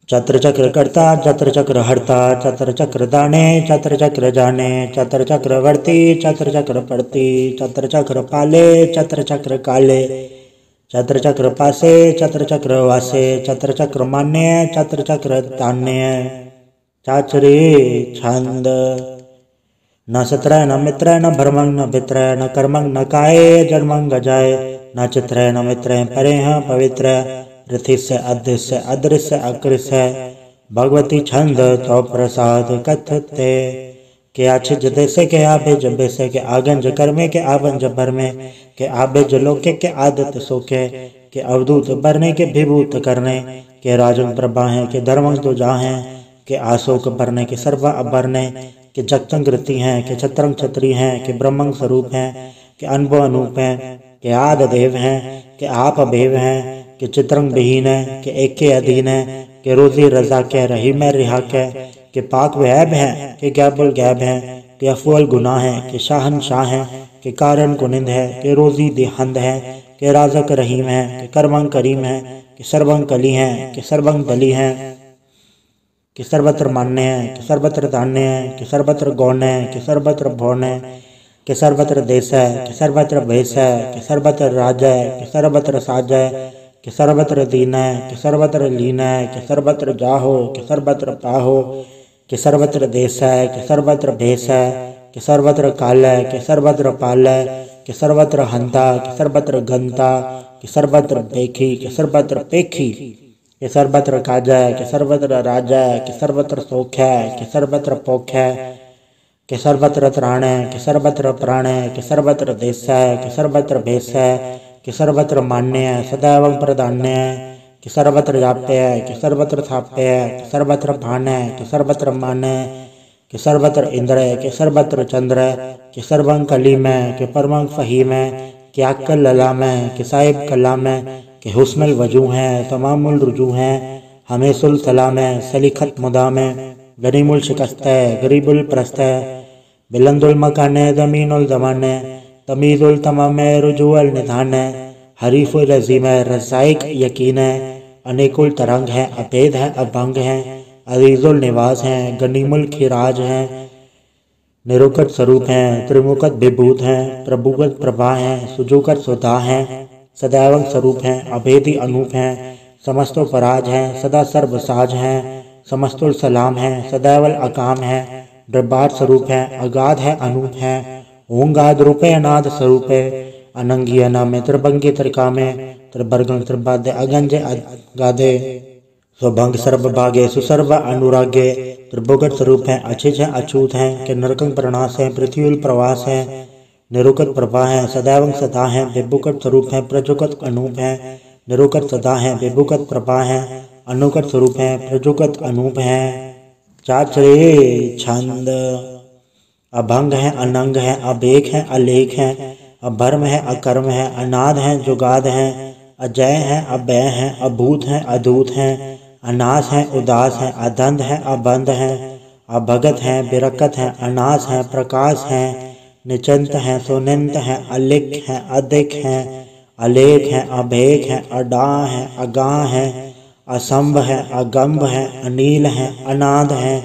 चत्र चक्र कर्ता चत्र चक्र हरता चत्र चक्र दाने चत्र चक्र जाने चत्र चक्र वर्ती चत्र चक्र पड़ती चत्र चक्र पाले चत्र चक्र काले चत्र चक्र पासे चत्र चक्र वासे चत्र चक्र मान्य चत्र चक्र तान्य चाचरे छंद। न सत्रय न मित्रय न भरमंग न भित्रय न कर्मंग न काये जन्मंग गजाय न चित्रय न मित्रय परे पवित्र पृथ्वी से अदृश्य अदृश्य अकृष्य भगवती छंद तो प्रसाद कथते के आछिज देसे के आबे जबे से के आगंज कर्मे के आबंज भर में के आबे जलोके के आदत सोके के अवधूत बरने के विभूत करने के राजन प्रभा है के धर्मंग तो जा है के आशोक भरने के सर्वा अभरने के जगतंकृति हैं के छत्रंग छत्री हैं के ब्रह्मंग स्वरूप हैं के अनुभव अनूप हैं के आद देव हैं के आप अभेव हैं के चित्रंग विहीन है के एक के अधीन है के रोजी रजा के रही में रिहा के पाक वैब है के गैबुल गैब है के अफवल गुनाह है के शाहन शाह है के कारण कुनिंद है के रोजी देहंद है के राजक रहीम है के कर्मंग करीम है के सर्वंग कली है के सर्वंग दली है कि सर्वत्र मान्य है कि सर्वत्र धान्य है कि सर्वत्र गौण है कि सर्वत्र भौण है कि सर्वत्र देश है कि सर्वत्र भेष है कि सर्वत्र राज है कि सर्वत्र साज है कि सर्वत्र दीन है कि सर्वत्र लीन है कि सर्वत्र जाहो कि सर्वत्र पाहो कि सर्वत्र देश है कि सर्वत्र भेष है कि सर्वत्र काल है कि सर्वत्र पाल है कि सर्वत्र हंता कि सर्वत्र गंता कि सर्वत्र पेखी कि सर्वत्र पेखी कि सर्वत्र काज है कि सर्वत्र राज है कि सर्वत्र सौख है कि सर्वत्र पोख है कि सर्वत्र त्राण है कि सर्वत्र प्राण है कि सर्वत्र देश है कि सर्वत्र भेष है कि सर्वत्र मान्य है सदैव प्रधान्य है कि सर्वत्र जाप्य है कि सर्वत्र थाप्य है कि सर्वत्र भान है कि सर्वत्र मान है कि सर्वत्र इंद्र है कि सर्वत्र चंद्र है कि सर्वंग कलीम है कि परमंग फहीम है कि अक्कल ललाम है कि साहिब कलाम है कि हुस्नुल वजू है तमामुल रुजू है हमेशुल सलाम है सलीखत मुदाम है गनीमुल शिकस्त है गरीबुल प्रस्त है बिलंदुल मकान है दमीनुल जमान है तमीजुल तमाम है रुजुअल निधान है हरीफुल अजीम है रसाइक यकीन है अनेकुल तरंग है अभेद है अभंग है अजीजुल निवास है गनीमुल खिराज है निरुकट स्वरूप है त्रिमुखत विभूत है प्रभुगत प्रभा है सुजुकत सुधा है सदैव स्वरूप है अभेदी अनूप है समस्तो पराज है सदा सर्वसाज है समस्तुल सलाम है सदैवल अकाम है द्रबार स्वरूप है अगाध है अनूप है ओंगाद रूपे अनाद स्वरूप है अनंगी अनामे त्रिभंगी त्रिकामे त्रिभर्गं त्रिबादे अगंजे अगाधे स्वभंग सर्वभागे सुसर्व अनुरागे त्रिभुगत स्वरूप है अचिज है अछूत है कि नरकंग प्रणास है पृथ्वी प्रवास है निरुकत प्रभा है सदैव सदा है विभुकट स्वरूप है प्रजुकत अनूप है निरुकत सदा है विभुकत प्रभा है अनुकट स्वरूप है प्रजुकत अनूप है चाचरे छंद। अभंग है अनंग है अबेक है अलेख है अभर्म है अकर्म है अनाद है जुगाद है अजय है अभय है अभूत है अदूत है अनास है उदास है अधंध है अबंध है अभगत है बिरकत है अनास है प्रकाश है निचंत है सुनिंत है अलिख है अधिक है अलेख है अभेक है अडा है अगा है असंभ है अगंभ है अनील है अनाद है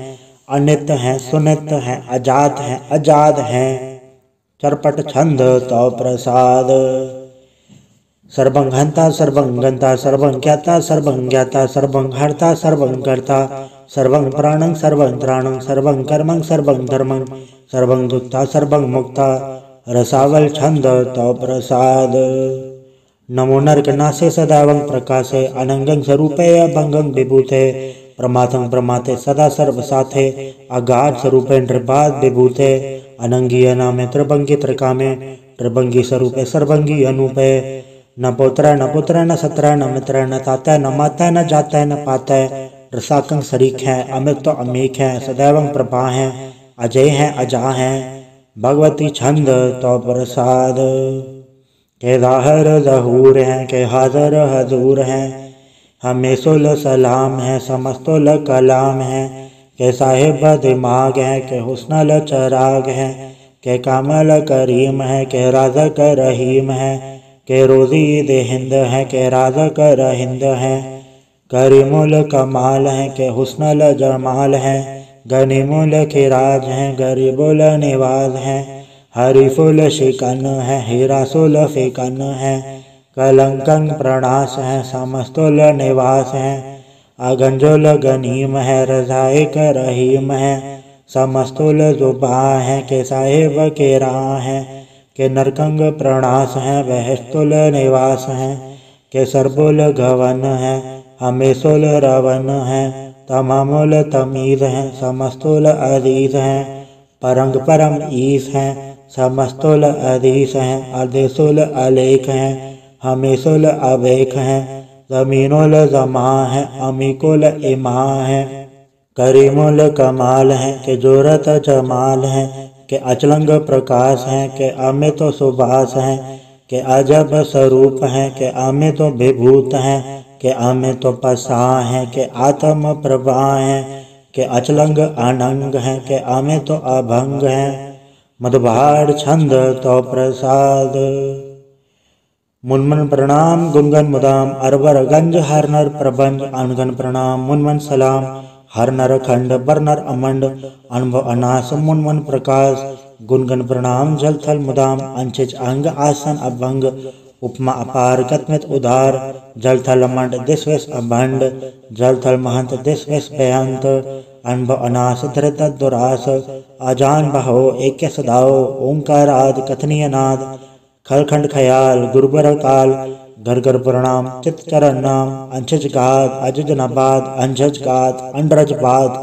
अनित है सुनित है अजात है अजाद है चरपट छंद तो प्रसाद। सर्वं हंता सर्वं गंता सर्वं ज्ञाता सर्वं ज्ञाता सर्वं हर्ता सर्वं कर्ता सर्वं प्राणं सर्वं त्राणं सर्वं कर्मं सर्वं धर्मं सर्वं दुक्ता सर्वं मुक्ता रसावल छंद तो प्रसाद। नमो नरकनासे सदावं प्रकाशे अनंगं स्वरूपे अभंगं विभूते प्रमाथं प्रमाते सदा सर्वसाथे अगाध स्वरूपे निर्बाध विभूते अनंगी अनामे त्रिभंगी त्रिकामे त्रिभंगी स्वरूपे सर्वंगी अनूपे न पुत्र न सत्र न मित्र न ताता न माता न जाता न पाता रसाकंग शरीक है अमित तो अमीक है सदैवं प्रभा है अजय है अजा है भगवती छंद तो प्रसाद। के दाहर जहूर है के हाजर हजूर है हमेशुल सलाम है समस्तुल कलाम है के साहिब दिमाग है के हुस्नल चराग है के कामल करीम है के राजक रहीम है के रोजी देहिंद है के राजक रहिंद है करीमुल कमाल है के हुस्नल जमाल है गनीमुल खिराज है गरीबुल निवाज है हरीफुल शिकन है हीरासुल फिकन है कलंकं प्रणाश है समस्तुल निवास है अगंजोल गनीम है रजाए कर रहीम है। समस्तुल जुबा है के साहिब के राह है। के नरकंग प्रणास है बहस्तुल निवास है। के सरबुल गवन है हमेशुल रवन है। तमामुल तमीज है समस्तुल अजीज है। परंग परम ईस है समस्तुल अधीस है। अदेशुल अलेख है हमेशुल अवेख है। जमीनुल जमा है अमीकुल इमा है। करीमुल कमाल है के जोरत जमाल है। के अचलंग प्रकाश है के अमित सुबास है। के अजब स्वरूप है के अमित विभूत है। के अमित पसा है के आत्म प्रभा है। के अचलंग अनंग है के अमित अभंग है। मधुभार छंद तो प्रसाद। मुनमन प्रणाम गुनगन मुदाम अरवर गंज हर नर प्रबंज अनगन प्रणाम मुनमन सलाम। हर नर खंड बर नर अमंड अनुभव अनास मुनमन प्रकाश। गुनगन प्रणाम जल थल मुदाम अंचिच अंग आसन अभंग। उपमा अपार गतमित उदार जल थल अमंड दिस्वेश अभंड। जल थल महंत दिस्वेश बेहंत अनुभव अनास धृत दुरास। अजान बहो एक सदाओ ओंकार आद कथनीय नाद। खलखंड खयाल गुरुबर काल घर घर प्रणाम चित चरण नाम। अंशज गात अजज नबाद अंशज गात अंडरज बाद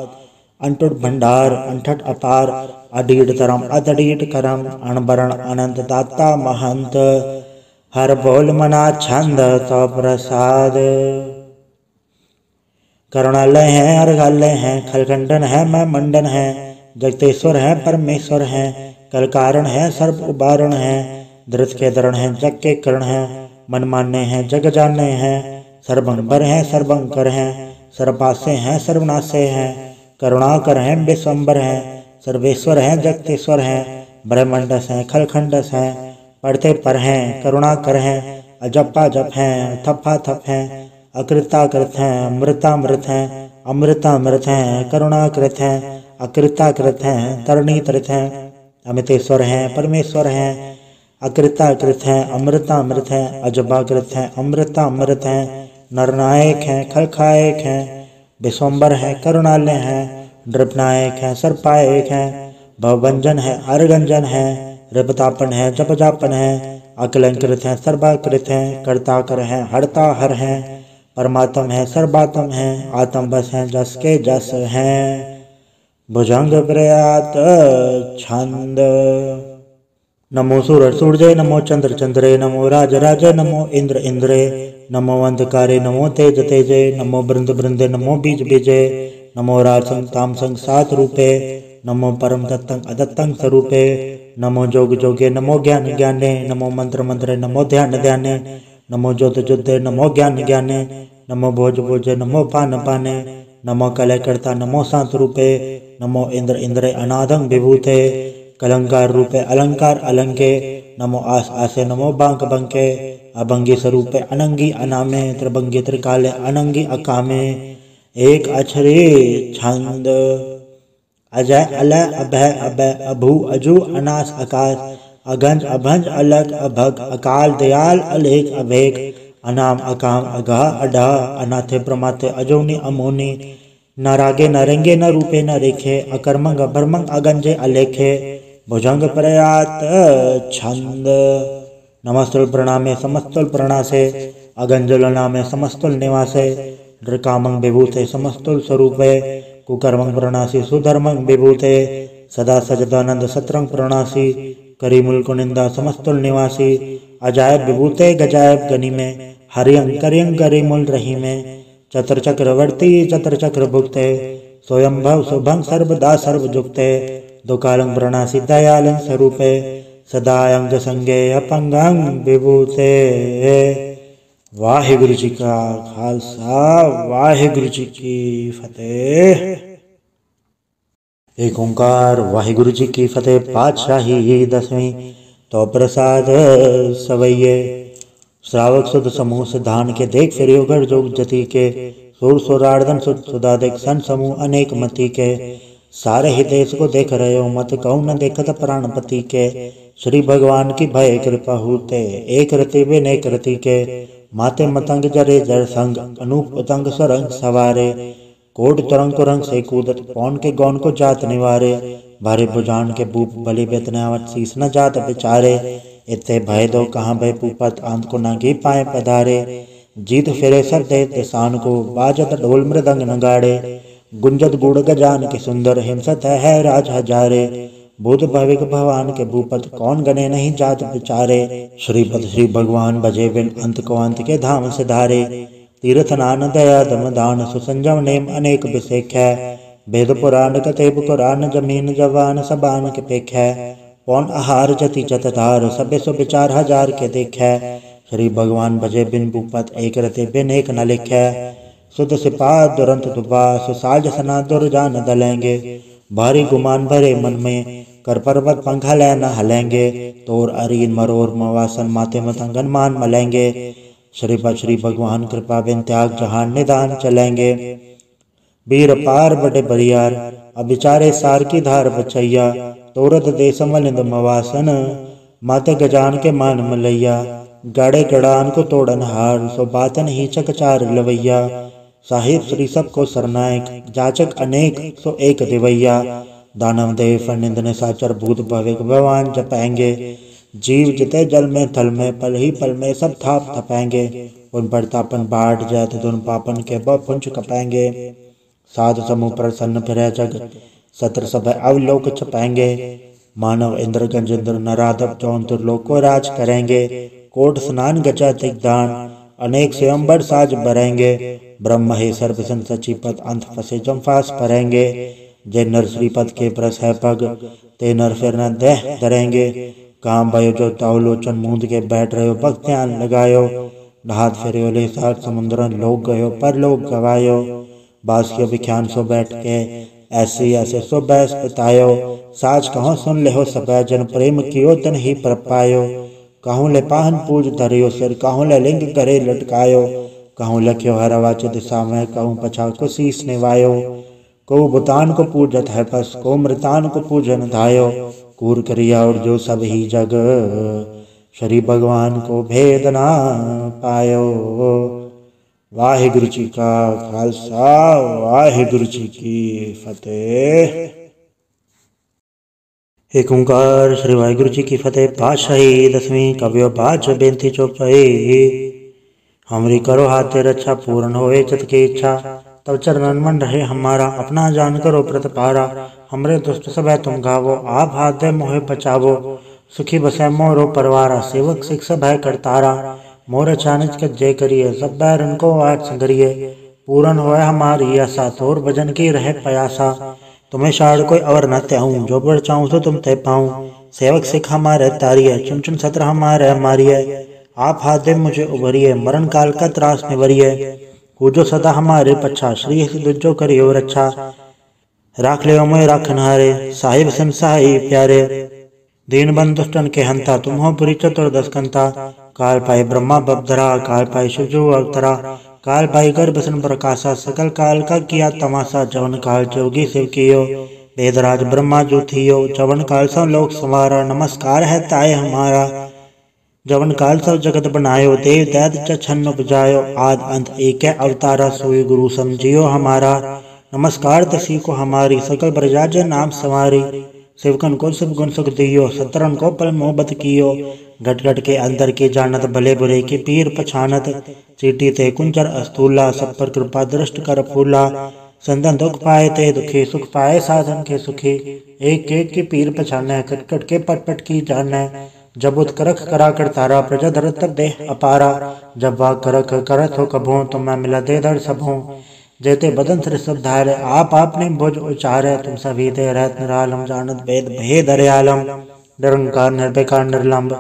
अंटुट भंडार अंठट अपार। अडीड तरम अदडीड करम अणबरण अनंत दाता महंत। हर बोल मना छंद तो प्रसाद। करुणालय है अर्घालय है खलखंडन है मैं मंडन है। जगतेश्वर है परमेश्वर है कल कारण है सर्व उबारण है। धृत के दरण है जग के करण है मन मान्य है जग जाने हैं। सर्वंबर है सर्वंकर है सर्वपासे हैं सर्वनाशे हैं। करुणाकर है विश्वम्बर है सर्वेश्वर है जगतेश्वर है। ब्रह्मंडस है खलखंडस है पढ़ते पर हैं करुणाकर है। अजपा जप है थप्पा थप है अकृताकृत है अमृतामृत है। अमृतामृत है करुणाकृत है अकृताकृत है तरणीकृत है। अमितेश्वर है परमेश्वर है अकृताकृत है अमृतामृत है। अजबाकृत है अमृतामृत है नरनायक है खलखायक है। विश्वम्बर है करुणालय है नृपनायक है सर्पायक है। भवभंजन है अर्गंजन है रिपतापन है जपजापन है। अकलंकृत है सर्वाकृत है कर्ताकर है हरता हर है। परमात्म है सर्वात्म है आत्म बस है जस के जस है। भुजंग प्रयात छंद। नमो सूरज सूर्य नमो चंद्र चंद्रे नमो राज राज नमो इंद्र इंद्रे। नमो अंधकारे नमो तेज तेजे। नमो बृंद बृंदे नमो बीज बीजे। नमो राजसंग तामसंग सात रूपे। नमो परम दत्तंग अदत्तंग स्वरूपे। नमो जोग जोगे नमो ज्ञान ज्ञाने। नमो मंत्र मंत्रे नमो ध्यान ध्याने। नमो ज्योत ज्योते नमो ज्ञान ज्ञाने। नमो भोज भोजे नमो पान पाने। नमो कलय कर्ता नमो शांत रूपे। नमो इंद्र इंद्रे अनादं विभूते। कलंकार रूपे अलंकार अलंके। नमो आस आसे नमो बांक बंके। अभंगी स्वरूपे अनंगी अनामे। त्रिभंगी त्रिकाले अनंगी अकामे। एक अक्षरे छंद। अजय अलय अभय अभय अभू अजू अनास आकाश। अगंज अभंज अलग अभग अकाल दयाल अलेख अभेक। अनाम अकाम अघा अडा अनाथे प्रमाथे अजोनी अमोनी। न रागे न रेंगे न रूपे न रेखे। अकर्मंग अभर्मंग अगंजे अलेखे। भुजंग प्रयात छंद। नमस्तुल प्रणामे समस्तुल प्रणासे। अगंजुल नामे समस्तुल निवासे। नृकामंग विभूते समस्तुल स्वरूपे। कुकर्मंग प्रणासी सुधर्मंग विभूते। सदा सजदानंद सत्रंग प्रणासी। करीमुल कुनिंदा समस्तुल निवासी। अजायब विभूते गजायब गनी में। हरियंग करियंग करीमुल रही में। चतर चक्रवर्ती चतर चक्र भुक्ते। स्वयंभव शुभंग सर्वदा सर्वजुक्ते। दुकालंग प्रणासी दयालंग स्वरूपे। सदायंग संगे अपंगंग विभूते। वाहिगुरु जी का खालसा वाहिगुरु जी की फतेह। एक ओंकार वाहिगुरु जी की फतेह। पातशाही 10वीं तो प्रसाद सवैये। श्रावक सुध समूह सिद्धान के देख फिर योगर जोग जति के। सुर सुरार्दन सुध सुधा देख सन समूह अनेक मति के। सारे ही देश को देख रहे हो मत कहूँ न देखत प्राणपति के। श्री भगवान की भय कृपा होते, एक रति विनेक रति के, माते मतंग जरे जर संग, अनूप उतंग सरंग सवारे, कोट तरंग को रंग से कूदत, पौन के गौन को जात निवारे, भारे भुजान के भूप बलि बेतनावत, शीस न जात बिचारे, इतने भय दो कहाँ भय पूपत, आंत को नागी पाए पधारे, जीत फिरे सब दे दिसान को, बाजत ढोल मृदंग नगाड़े, गुंजत गुड़ गजान के सुंदर, हिंसत है राज हजारे, बुध भविक भगवान के भूपत, कौन गने नहीं जात बिचारे, श्रीपद श्री भगवान भजे बिन, अंत को अंत के धाम से धारे, तीर्थ नान दया दम दान, सुसंजम नेम अनेक बिसेख है, वेद पुराण कतेब कुरान, जमीन जवान सबान के पेख है, पौन आहार जति जतधार, सबे सो विचार हजार के देख है, श्री भगवान भजे बिन भूपत, एक रते बिन एक न लिखै, सुध सिपाह दुरंत दुबा, सुसाज सना दुर्जान दलेंगे, भारी गुमान भरे मन में, कर पर्वत पंखा ले न हलेंगे, तोर अरीन मरोर मवासन, माते मतंगन मान मलेंगे, श्रीपद श्री भगवान कृपा बिन, त्याग जहान निदान चलेंगे, वीर पार बड़े बरियार, अबिचारे सार की धार बचैया, तोरत देश मलिंद मवासन, माते गजान के मान मलैया, गाड़े गड़ान को तोड़न हार, सो बातन ही चकचार लवैया, साहिब श्री सब को सरनायक, जाचक अनेक सो एक दिवैया, दानव देव फनिंद साचर, भूत भविक भगवान जपेंगे, जीव जिते जल में थल में, पल ही पल में सब थाप थपेंगे, उन पर तापन बाट जात, दुन पापन के पुंज कपेंगे, साधु समूह प्रसन्न फिरे जग, सत्र सब अवलोक छपेंगे, मानव इंद्र गंजेंद्र नराधव, चौंतुर लोक को राज करेंगे, कोट स्नान गजा दिग्दान, अनेक स्वयंवर साज बरेंगे, ब्रह्म हे सर्वसन सचिपत, अंत फसे जमफास परेंगे, जय नर श्रीपद के प्रस है पग, ते नर फिर न देह धरेंगे, काम भयो जो ताउलोचन, मूंद के बैठ रहे हो भक्त्यान लगायो, ढात फिर ले सात समुद्रन, लोग गयो पर लोग गवायो, बास के विख्यान सो बैठ के, ऐसे ऐसे सो बैस बितायो, साज कहो सुन ले हो सब जन, प्रेम कियो तन ही पर पायो, कहूँ ले पाहन पूज धरियो सिर, कहूँ ले लिंग करे लटकायो, कहूँ लख्यो हरवाच दिशा में, कहूँ पछा को शीस निवायो, को बुतान को पूजत है पस, को मृतान को पूजन धायो, कूर करिया और जो सब ही जग, श्री भगवान को भेद ना पायो। वाहिगुरु जी का खालसा, वाहिगुरु जी की फतेह। एक ओंकार श्री वाहिगुरु जी की फतेह। पातशाही दसवीं कवियो बाज बेनती चौपाई। हमरी करो हाथे रक्षा, पूर्ण होए चित की इच्छा, तब चरणन मन रहे हमारा, अपना जान करो प्रतिपारा, हमरे दुष्ट सब तुम गावो, आप हाथ दे मोहे बचावो, सुखी बसे मोरो परवारा, सेवक सिख सब है करतारा, मोर चानिच के जय करिए, सब बैरन को आज संगरिए, पूर्ण होए हमारी आशा, तोर भजन की रहे प्यासा, तुम्हें शाड़ कोई और न त्याऊं, जो बढ़ चाहूं तो तुम ते पाऊं, सेवक सिख हमारे तारिये, चुन चुन सत्र हमारे मारिये, आप हाथ दे मुझे उभरिए, मरण काल का त्रास निवरिए, पूजो सदा हमारे पच्छा, श्री दुजो करियो रक्षा, राख ले मोय राखनहारे, साहिब संसाई प्यारे, दीन बंधु दुष्टन के हंता, तुम हो पुरी चतुर्दश कंता, काल पाई ब्रह्मा बपधरा, काल पाई शिवजो अवतरा, काल पाई गर्भ सन प्रकाशा, सकल काल का किया तमाशा, जवन काल जोगी शिव कियो, वेदराज ब्रह्मा जो थियो, जवन काल सब लोक संवारा, नमस्कार है ताय हमारा, जवन काल सब जगत बनायो, देव दैत्य छन्न उपजायो, आद अंत एक अवतारा, सोई गुरु समझियो हमारा, नमस्कार तसी को हमारी, सकल प्रजा नाम संवारी, शिवकन को सब गुण सुख दियो, सतरन को पल मोहब्बत कियो, घट घट के अंदर के जानत, भले बुरे के पीर पछानत, चीटी ते कुंजर अस्तूला, सब पर कृपा दृष्ट कर फूला, संतन दुख पाए ते दुखी, सुख पाए साधन के सुखी, एक एक के पीर पछाने, कट कट के पट पट की जाने, जब उत्करख करा कर तारा, प्रजा धरत तब देह अपारा, जब वाग करख करत हो कभों, तुम मैं मिला दे दर सबों, जेते बदन सिर सब धारे, आप आपने भुज उचारे, तुम सभी दे रहत निरालम, जानत वेद भेद हरियालम, निरंकार निर्विकार निर्लंब,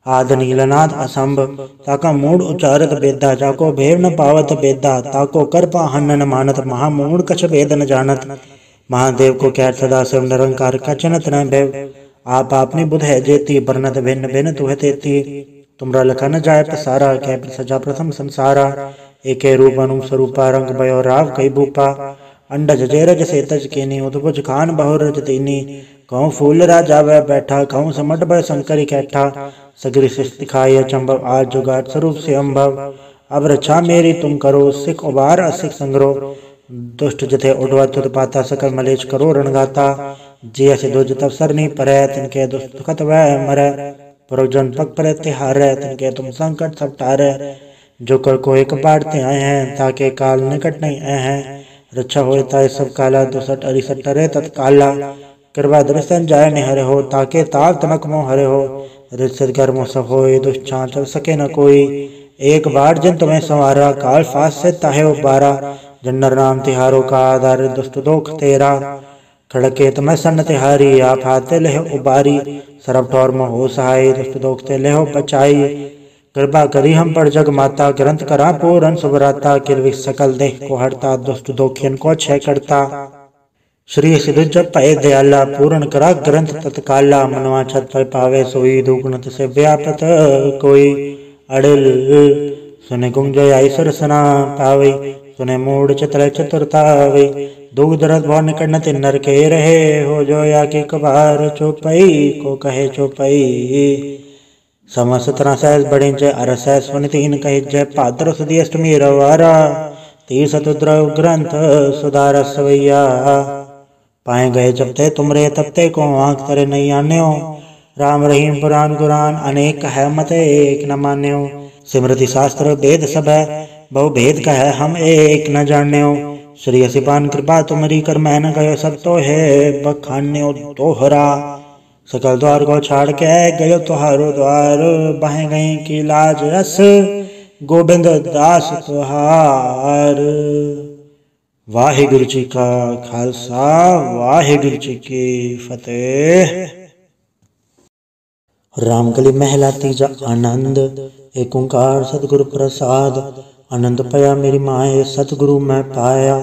आद नीलनाथ असंभ, ताका मूड उचारत बेदा, जाको भेव न पावत बेदा, ताको कर पाहन न मानत, महामूड कछ भेद न जानत, महादेव को क्या सदा शिव निरंकार कचनत न भेव, आप आपने बुध है जेती, बरनत भिन्न भिन्न तुह तेती, तुमरा लखा न जाय पसारा, कै सजा प्रथम संसारा, एके रूप अनु स्वरूपा, रंग भयो राव कई भूपा, अंडज जेरज से तज केनी, उद्भुज खान बहुरज तीनी, कहूँ फूल राजा वह बैठा, कहूँ समट भय शंकर इकट्ठा। सगरी सृष्टि खाई अचंभव, आज जुगाड़ स्वरूप से अम्भव। अब रक्षा मेरी तुम करो, सिख उबार असिख संग्रह। दुष्ट जथे उड़वा तुद पाता, सकल मलेच करो रणगाता। जी ऐसे दुज तब सर नहीं परै, तिनके दुष्ट दुखत वह मरै। पुरजन पग पर तिहारै, तिनके तुम संकट सब टारै। जो कर को एक बाढ़ते आए हैं, ताके काल निकट नहीं आए हैं। रक्षा होए ताय सब काला, दुसठ अरिसठ टरे तत्काला। कृपा दर्शन जाय निहरे हो, ताके ताल तनक मोह हरे हो। रिश्त कर्मों सब होए, दुष्ट चल सके न कोई। एक बार जिन तुम्हें संवारा, काल फास से ताहे उबारा। जन्नर नाम तिहारो का आधार, दुष्ट दोख तेरा। खड़के तुम्हें सन्न तिहारी, आप हाथे लेह उबारी। सरब ठौर में हो सहाय, दुष्ट दोखते लेहो बचाई। कृपा करी हम पर जग माता, ग्रंथ करा पूरन सुभराता। किरविक सकल देह को हरता, दुष्ट दोखियन को क्षय करता। श्री सिद्ध जप पय दयाला, पूर्ण करा ग्रंथ तत्काला। मनवा छत पर पावे सोई, दुगुणत से व्यापत कोई। अड़िल सुने गुंज आई सरसना पावे, सुने मूड चतुर चतुरतावे। दुग दरद भव निकट न तिन्नर के रहे, हो जो या की कबार चौपई को कहे चौपई। सम 17 सहस बड़े जय अरसै, सुन तीन कहे जय भाद्र सुदी अष्टमी रवारा। तीर सतुद्र ग्रंथ सुधार सवैया, पाए गए जब ते तुमरे तब ते को आंख तरे नहीं आन्यो। राम रहीम पुराण कुरान अनेक है मत एक न मान्यो। सिमृति शास्त्र वेद सब है, बहु भेद का है हम एक न जान्यो। श्री असिपान कृपा तुमरी कर मैन गयो, सब तो है बखान्यो तोहरा। सकल द्वार को छाड़ के गयो तुहारो द्वार, बह गई की लाज रस गोविंद दास तुहार। वाहिगुरु जी का खालसा, वाहिगुरु जी की फतेह। रामकली महला तीजा आनंद। एक ओंकार सतगुरु प्रसाद। आनंद पाया मेरी माए, सतगुरु मैं पाया।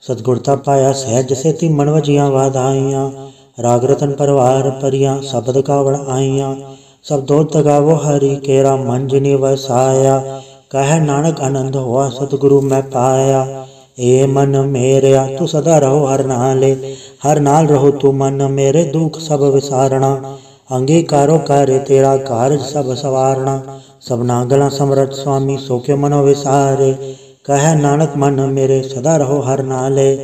सतगुरता पाया सहज से ती मन वजिया वाधाइया। राग रतन परवार परिया, शब्द कावड़ आइया। सब दो तगावो हरि केरा, मन जिनी वसाया। कह नानक आनंद हुआ सतगुरु मैं पाया। ए मन मेरया तू सदा रहो हर नाले, हर नाल रहो तू मन मेरे। दुख सब विसारना, अंगीकारो कार्य तेरा, कारज सब सवारना। सबना गला समरथ स्वामी, सो के मनो विसारे। कह नानक मन मेरे सदा रहो हर नाले।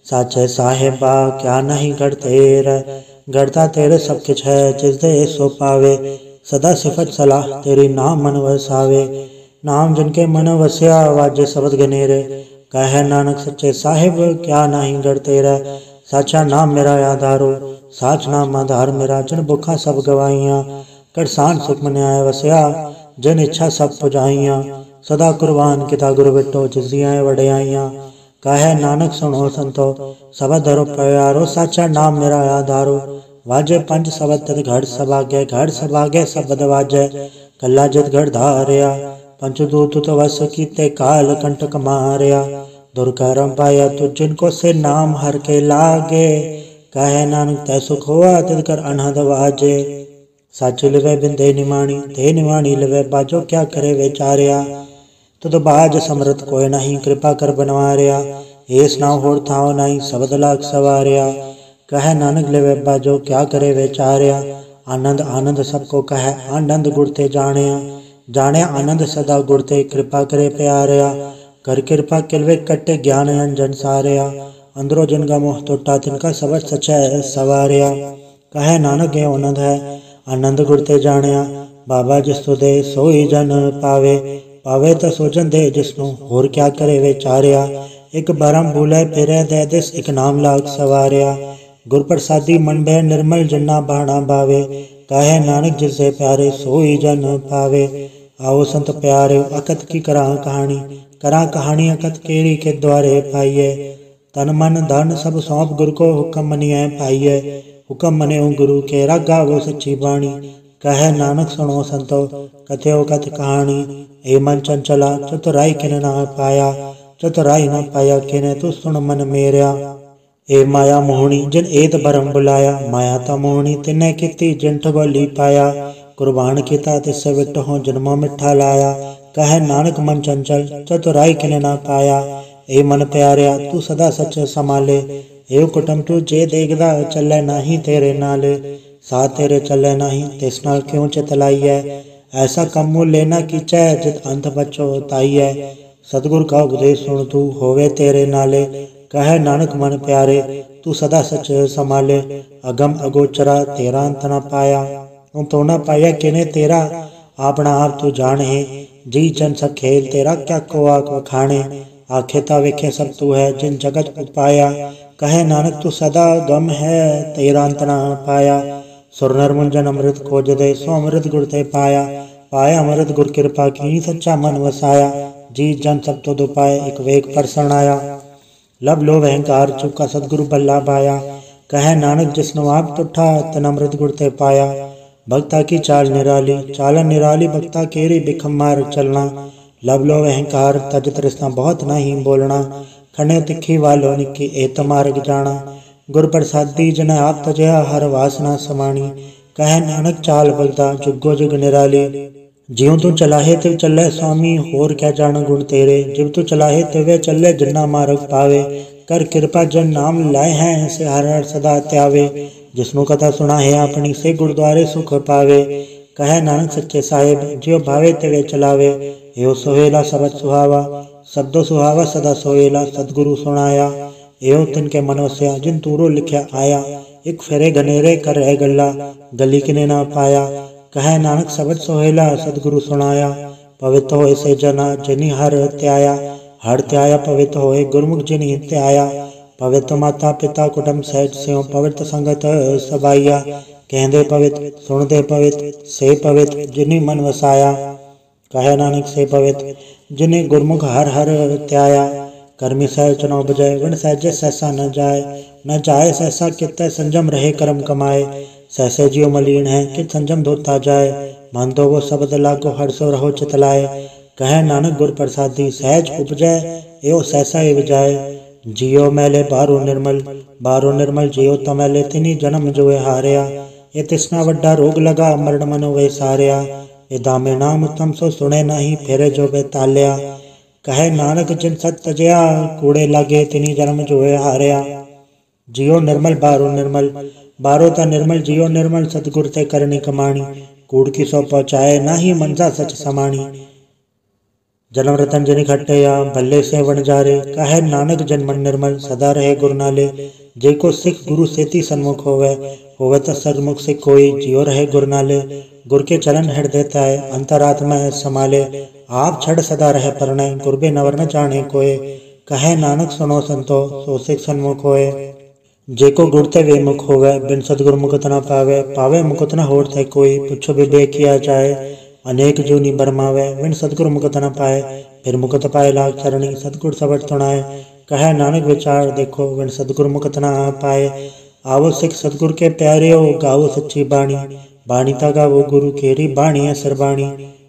साचे साहेबा क्या नहीं गढ़ तेरा, गढ़ता तेरे सब किछ है, जिस दे सो पावे। सदा सिफत सलाह तेरी, नाम मन वसावे। नाम जिनके मन वस्या, वाजे शब्द गनेरे। कह नानक सच्चे साहिब क्या नहीं गढ़ तेरा। साचा नाम मेरा आधारो, साच नाम आधार मेरा। जिन भुखा सब गवाइया, करसान सुख मन आए वस्या। जिन इच्छा सब पुजाइया, सदा कुर्बान किता गुरु बिटो, जिस दियाँ वड्याइया। कह नानक सुनो संतो सब धरो प्यारो, साचा नाम मेरा आधारो। वाजे पंज सबद तद घड़ सभागे, घड़ सभागे सबद वाजे। कला जित घड़ धारिया, पंचदूत तो वस कीते, काल कंटक मारिया। दुर्कर्म पाया तो जिनको से नाम हर के लागे। कहे नानक तै सुख हुआ तिद कर अनहद वाजे। साचे लिवे बिंदे निमाणी, ते निमाणी लिवे बाजो। क्या करे बेचारिया, तुद बाज समरथ कोय नहीं, कृपा कर बनवारिया। एस नाव होड़ थाव नहीं, शब्द लाख सवारिया। कह नानक लिवे बाजो, क्या करे बेचारिया। आनंद आनंद सबको कहे, आनंद गुड़ते जानिया। जाने आनंद सदा गुड़ते, कृपा करे प्यारिया। कर कृपा किलवे कट्टे, ज्ञान अंजन सारिया। अंदरो जिनका मोह टोटा, तिनका सबद सचै सवारिया। कहे नानक ये आनंद है, आनंद गुड़ते जानिया। बाबा जिसतो दे सोई जन पावे, पावे तो सोजन दे जिसनु। होर क्या करे विचारिया, एक बरम भूले फिरे दे दिस, एक नाम लाग सवारिया। गुर प्रसादी मन भय निर्मल, जन्ना बाणा बावे। कहे नानक जिससे प्यारे, सोई जन पावे। आओ संत प्यारे अकत की करा कहानी, करा कहानी अकत केरी के द्वारे पाइये। तन मन धन सब सौंप गुरु को, हुक्म मनिए पाइये। हुक्म मने गुरु के रागा वो सच्ची बाणी। कहे नानक सुनो संतो कथ्यो कथ कहानी। ए मन चंचला चतुराई किन ना पाया, चतुराई न पाया किने तू सुन मन मेरा। ए माया मोहनी जिन एत भरम बुलाया, माया ता मोहनी तिने किती जिन ठगोली पाया। कुर्बान किता तिससे विटहो, जन्मों मिठा लाया। कह नानक मन चंचल चतुराई किन ना पाया। ए मन प्यारिया तू सदा सच संभाले, एव कुटुंब तू जे देखदा चलै नाही तेरे नाल, साथ तेरे चलै नाही तिस नाल क्यों चित लाइयै। ऐसा कम मुँह लेना कीचै जित अंत बचो ताइयै। सतगुर का उपदेश सुन तू होवे तेरे नाले, कहे नानक मन प्यारे तू सदा सच संभाले। अगम अगोचरा तेरा अंत न पाया, तो न पाया किने तेरा अपना आप तू जान है। जी जन सब खेल तेरा क्या को आख वखाणे, आखे ता वेखे सब तू है जिन जगत उपाया। कहे नानक तू सदा गम है तेरा अंत न पाया, सुर नर मुंजन अमृत खोज दे सो अमृत गुर ते पाया। पाया अमृत गुर कृपा की सच्चा मन वसाया, जी जन सब तो दुपाए एक वेग पर शरणाया। लब लोभ अहंकार चुका सतगुरु बल्ला पाया, कहे नानक जिसनु आप तुठा तन अमृत गुर ते पाया। भक्ता की चाल निराली चालन निराली, भक्ता केरी बिखम मार चलना। लब लोभ अहंकार तज तृष्णा बहुत नहीं बोलना, खने तिखी वालो निकी एत मार्ग जाना। गुर प्रसादी जन आप तजया हर वासना समाणी, कहे नानक चाल भगता जुगो जुग निराली। ज्यों तू चलाहे तिव चले स्वामी होर क्या जान गुण तेरे, जिव तू चलाहे तिवे चले जिन्ना मार्ग पावे। कर कृपा जन नाम लाए हैं से हर हर सदा त्यावे, जिसनु कथा सुना है अपनी से गुरुद्वारे सुख पावे। कहे नानक सच्चे साहेब ज्यों भावे तिवे चलावे, एव सोहेला सबद सुहावा शब्दो सुहावा सदा सोहेला। सतगुरु सुनाया एव तिनके मन वस्या जिन तूरो लिखया आया। एक फेरे घनेरे कर रह गल्ला गली किने ना पाया, कहे नानक सबद सोहेला सतगुरु सुनाया। पवित्र होए से जना जिनि हर त्याया, हर त्याया पवित्र होए गुरमुख जिनि त्याया। पवित्र माता पिता कुटुंब सहज स्यों पवित्र संगत सबाइया, कहदे पवित्र सुनदे पवित्र से पवित्र जिनि मन वसाया। कहे नानक से पवित्र जिनि गुरमुख हर हर त्याया। कर्मी सहज चुनाव बजाय विण सहजे सहसा न जाए, न जाए सहसा कितै संजम रहे कर्म कमाए। सहसे जियो मलिन है कि संजम धोता जाए, मन दो वो शब्द लागो हर्षो रहो चितलाए। कहे नानक गुर प्रसादी सहज उपजय एवं सहसा एव जाए। जियो मैले बारो निर्मल जियो तमैले तिनी जन्म जोए हारिया। ये तिसना वड्डा रोग लगा मरण मनो वे सारिया, ये दामे नाम तम सो सुने नहीं फेरे जो बे तालिया। कहे नानक जिन सत तजया कूड़े लागे तिनी जन्म जोए हारिया। जियो निर्मल बारो ता निर्मल जियो निर्मल, सतगुर ते करनी कमाणी। कूड़ की सो पहुँचाए नाही मनसा सच समाणी, जन्म रतन जिनि खट्टया भले से वन जारे। कहे नानक जन मन निर्मल सदा रहे गुर नाले, जेको सिख गुरु सेती सन्मुख होवे तो सन्मुख से कोई जियो रहे गुर नाले। गुर के चरण हृदय ताय अंतरात्मा समाले, आप छड़ सदा रहे परणे गुरबे नवर न जाने कोय। कहे नानक सुनो संतो सो सिख सन्मुख होए, जेको गुर ते वे मुख होवे बिन सतगुर मुकुत न पावे। पावे मुकुत न होर थे कोई पुछो विवेक किया जाए, अनेक जूनी बरमावे बिन सतगुर मुकुत न पाए। फिर मुकुत पाए लाग चरणी सतगुर सबट सुनाए, कहे नानक विचार देखो बिन सतगुर मुकुत न पाए। आवो सिख सतगुर के प्यारियो गावो सच्ची बाणी, बाणी ता गावो गुरु केरी बाणी है सरबाणी।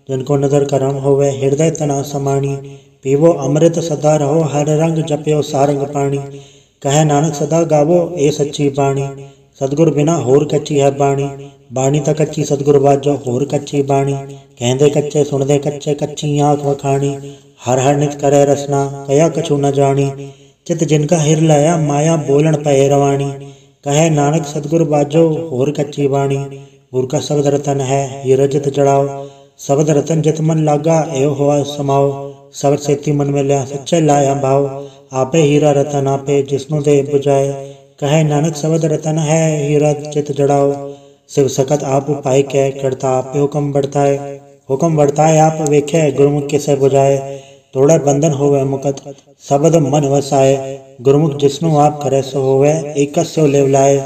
जिनको नदर करम होवे हृदय तना समाणी, पीवो अमृत सदा रहो हर रंग जप्यो सारंग पाणी। कहे नानक सदा गावो ए सच्ची बाणी, सतगुर बिना होर कच्ची है बाणी। बाणी ता कच्ची सतगुर बाजो होर कच्ची बाणी, कहदे कच्चे सुनदे कच्चे कच्ची आँख वखाणी। हर हर नित करे रसना कया कछु न जानी, चित जिनका हिर लाया माया बोलन पए रवाणी। कहे नानक सतगुर बाजो होर कच्ची बाणी, गुर का शब्द रतन है ये रजत जड़ाओ। शब्द रतन जित मन लागा एव हुआ समाओ, शब्द सेती मन में लिया सच्चे लाया भाव। आपे हीरा रतन आपे जिसनु दे बुझाए, कहे नानक शब्द रतन है हीरा चित जड़ाओ। शिव सकत आप पाई कै करता आपे हुक्म बढ़ताए आप वेखे गुरमुख किसे बुझाए। तोड़े बंधन होवे मुकत शब्द मन वसाए, गुरमुख जिसनु आप करे सो होवे एकस्यो लेवलाए।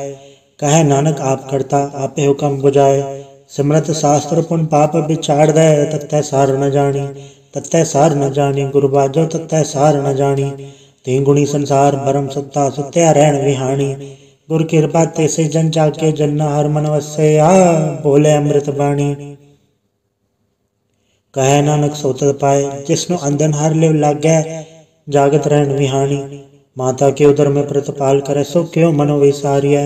कहे नानक आप करता आपे हुक्म बुझाए, सिमरत शास्त्र पुन पाप विचार दे तत्तै सार न जानी। गुरु बाजो तत्तै सार न जानी, तीन गुणी संसार भरम सुता सुत्या रहन विहानी। गुर कृपा ते से जन जाके जन्ना हर मन वस्या, बोले अमृत बाणी। कहे नानक सोतत पाए जिसनु अंधन हर लिव लागे, जागत रहन विहानी। माता के उदर में प्रतिपाल करे सो क्यों मनो विसारिय,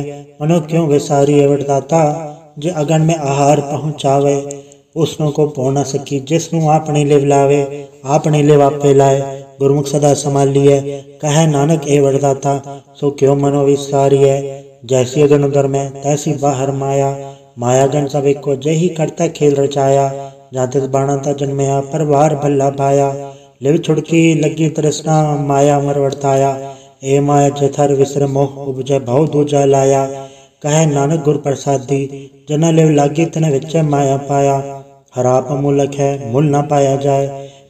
मनो क्यों विसारिय वरदाता। जे अगन में आहार पहुँचावे उसनो को पौ न सकी, जिसनु आपने लिव लावे आपने लिव आपे लाए। गुरमुख सदा संभालिए। कहे नानक ए वरदाता सो क्यों मनो विसारिए। जैसी अगन उदर में तैसी बाहर माया, माया गण सब एको जही करता खेल रचाया। जाते बाणा ता जन्मया पर वार भल्ला भाया, लिव छुड़की लगी तृष्णा माया मर वर्ताया। ए माया जथर विसर मोह उपजय भव दूजा लाया। कहे नानक गुर प्रसादी जना लिव लागी तन विच माया पाया। हराप मूलक है मुल ना पाया जाए,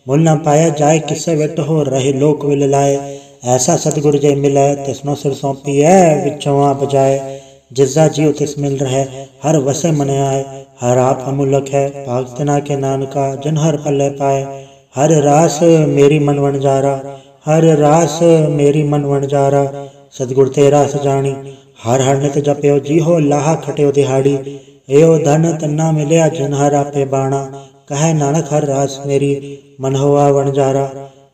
मुल ना पाया जाए किसे विट हो रहे लोक विल लाए। ऐसा सतगुर जय मिलै तिसनो सिर सौंपी है विचों आप जाए। जिसजा जियो तिस मिल रहे हर वसे मन आए। हर आप अमूलक है भाग तना के नानका जन हर पल्ले पाए। हर रास मेरी मन वणजारा, हर रास मेरी मन वणजारा। सतगुर तेरा सजानी हर हर नित जप्यो जी हो लाहा खट्यो दिहाड़ी। एओ धन तन्ना मिलया जन हर आपे बाणा। कहे नानक हर रास मेरी मन होआ वणजारा।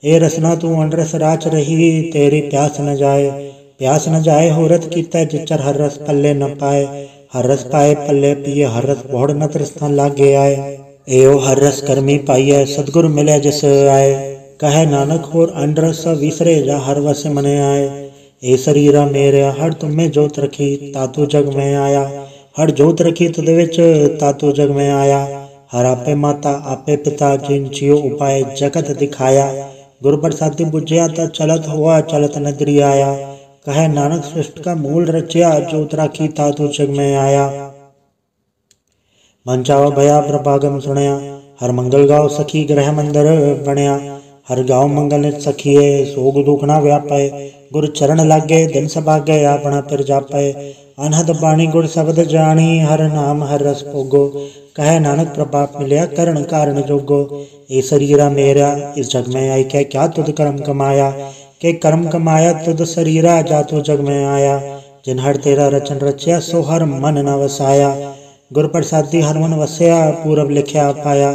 ए रसना तू अनरस राच रही तेरी प्यास न जाए। प्यास न जाए होरत कीता जिचर हर रस पल्ले न पाए। हर रस पाए पल्ले पिए हर रस बहुड़ न तृष्णा लागे आए। एओ हर रस कर्मी पाइए सतगुर मिले जिस आए। कहे नानक होर अनरस विसरे जा हर वस मने आए। ए शरीरा मेरे हर तुम्हें जोत रखी तातू जग में आया। हर जोत रखी तुद विच तातू जग में आया। हर आपे माता आपे पिता जिन जियो उपाय जगत दिखाया। गुरु प्रसादी बुझिया ता चलत हुआ चलत नदरी आया। कहे नानक सृष्टि का मूल रचिया जोत राखी तातू जग में आया। मन चावा भया प्रभागम सुनया, हर मंगल गाओ सखी ग्रह मंदिर बनया। हर गाँव मंगल नित सखिए सोग दुख ना व्यापय। गुर चरण लागे दिन सभागे अपना फिर जापय। अनहद बाणी गुर शब्द जानी हर नाम हर रस भोगो। कहे नानक प्रभाप मिलया करण कारण जोगो। ए शरीरा मेरा इस जग में आई के क्या तुद कर्म कमाया। के कर्म कमाया तुद शरीरा जातु जग में आया। जिन हर तेरा रचन रचिया सो हर मन न वसाया। गुर प्रसादी हर मन वसया पूरब लिखया पाया।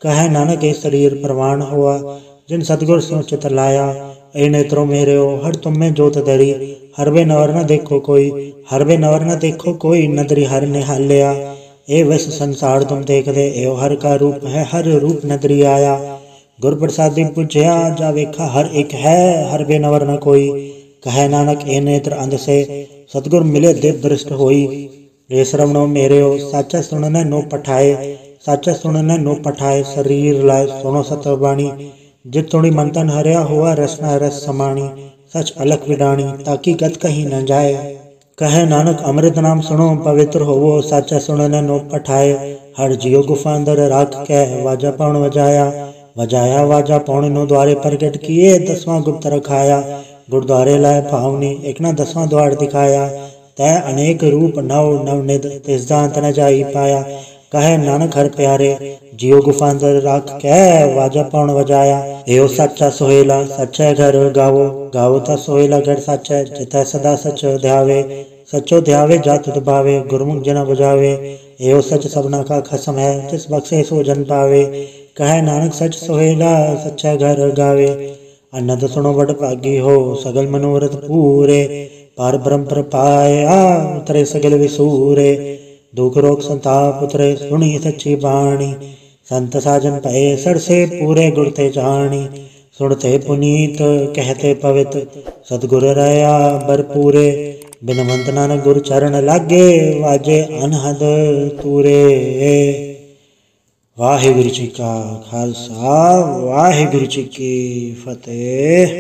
कहे नानक ए शरीर प्रवान हुआ जिन सतगुर स्यों चित लाया। ए नेत्रों मेरे हो हर तुम में जोत धरी, हर वे नवर न देखो कोई, हर वे नवर न देखो कोई नदरी हर निहालिया। ए वस संसार तुम देख दे एओ हर का रूप है हर रूप नदरी आया। गुर प्रसादी बुझया जा वेखा हर एक है हर वे नवर न कोई। कहे नानक ए नेत्र अंध से सतगुर मिले देव दृष्ट होई। रे श्रवणो मेरे हो साचा सुनने नो पठाए, साचा सुनने नो पठाए। शरीर लाए सुनो सतबाणी, जित तुणी मन तन हरया हुआ रसना रस समाणी। सच अलख विडाणी ताकि गत कहीं न जाए। कहे नानक अमृत नाम सुनो पवित्र होवो साचा सुनने नो पठाए। हर जियो गुफा अंदर राख के वाजा पौण वजाया। वजाया वाजा पौण नो द्वारे प्रगट किए 10वां गुप्त रखाया। गुरुद्वारे लाए भावनी एक न 10वां द्वार दिखाया। तय अनेक रूप नव नवनिध तिस जांत न जाई पाया। कहे नानक हर प्यारे जियो गुफा अंदर राख के वाजा पौण वजाया। एओ सच्चा सोहेला सच्चे घर गावो, गावो ता सोहेला घर सच्चे जितै सदा सच ध्यावे। सचो ध्यावे जा तुध भावे गुरमुख जना बुझावे। एओ सच सबना का खसम है जिस बख्शे सो जन पावे। कहे नानक सच सोहेला सच्चे घर गावे। अन्नद सुनो बड़ भागी हो सगल मनोरथ पूरे। पार ब्रह्म पर पाया उतरे सगल विसूरे। दुख रोग संताप उतरे सुनी सच्ची बाणी। संत साजन पए सरसे पूरे गुर ते जानी। सुनते पुनीत कहते पवित सतगुर रया भरपूरे। बिनवंत नानक गुर चरण लागे वाजे अनहद तूरे। वाहिगुरु जी का खालसा वाहिगुरु जी की फतेह।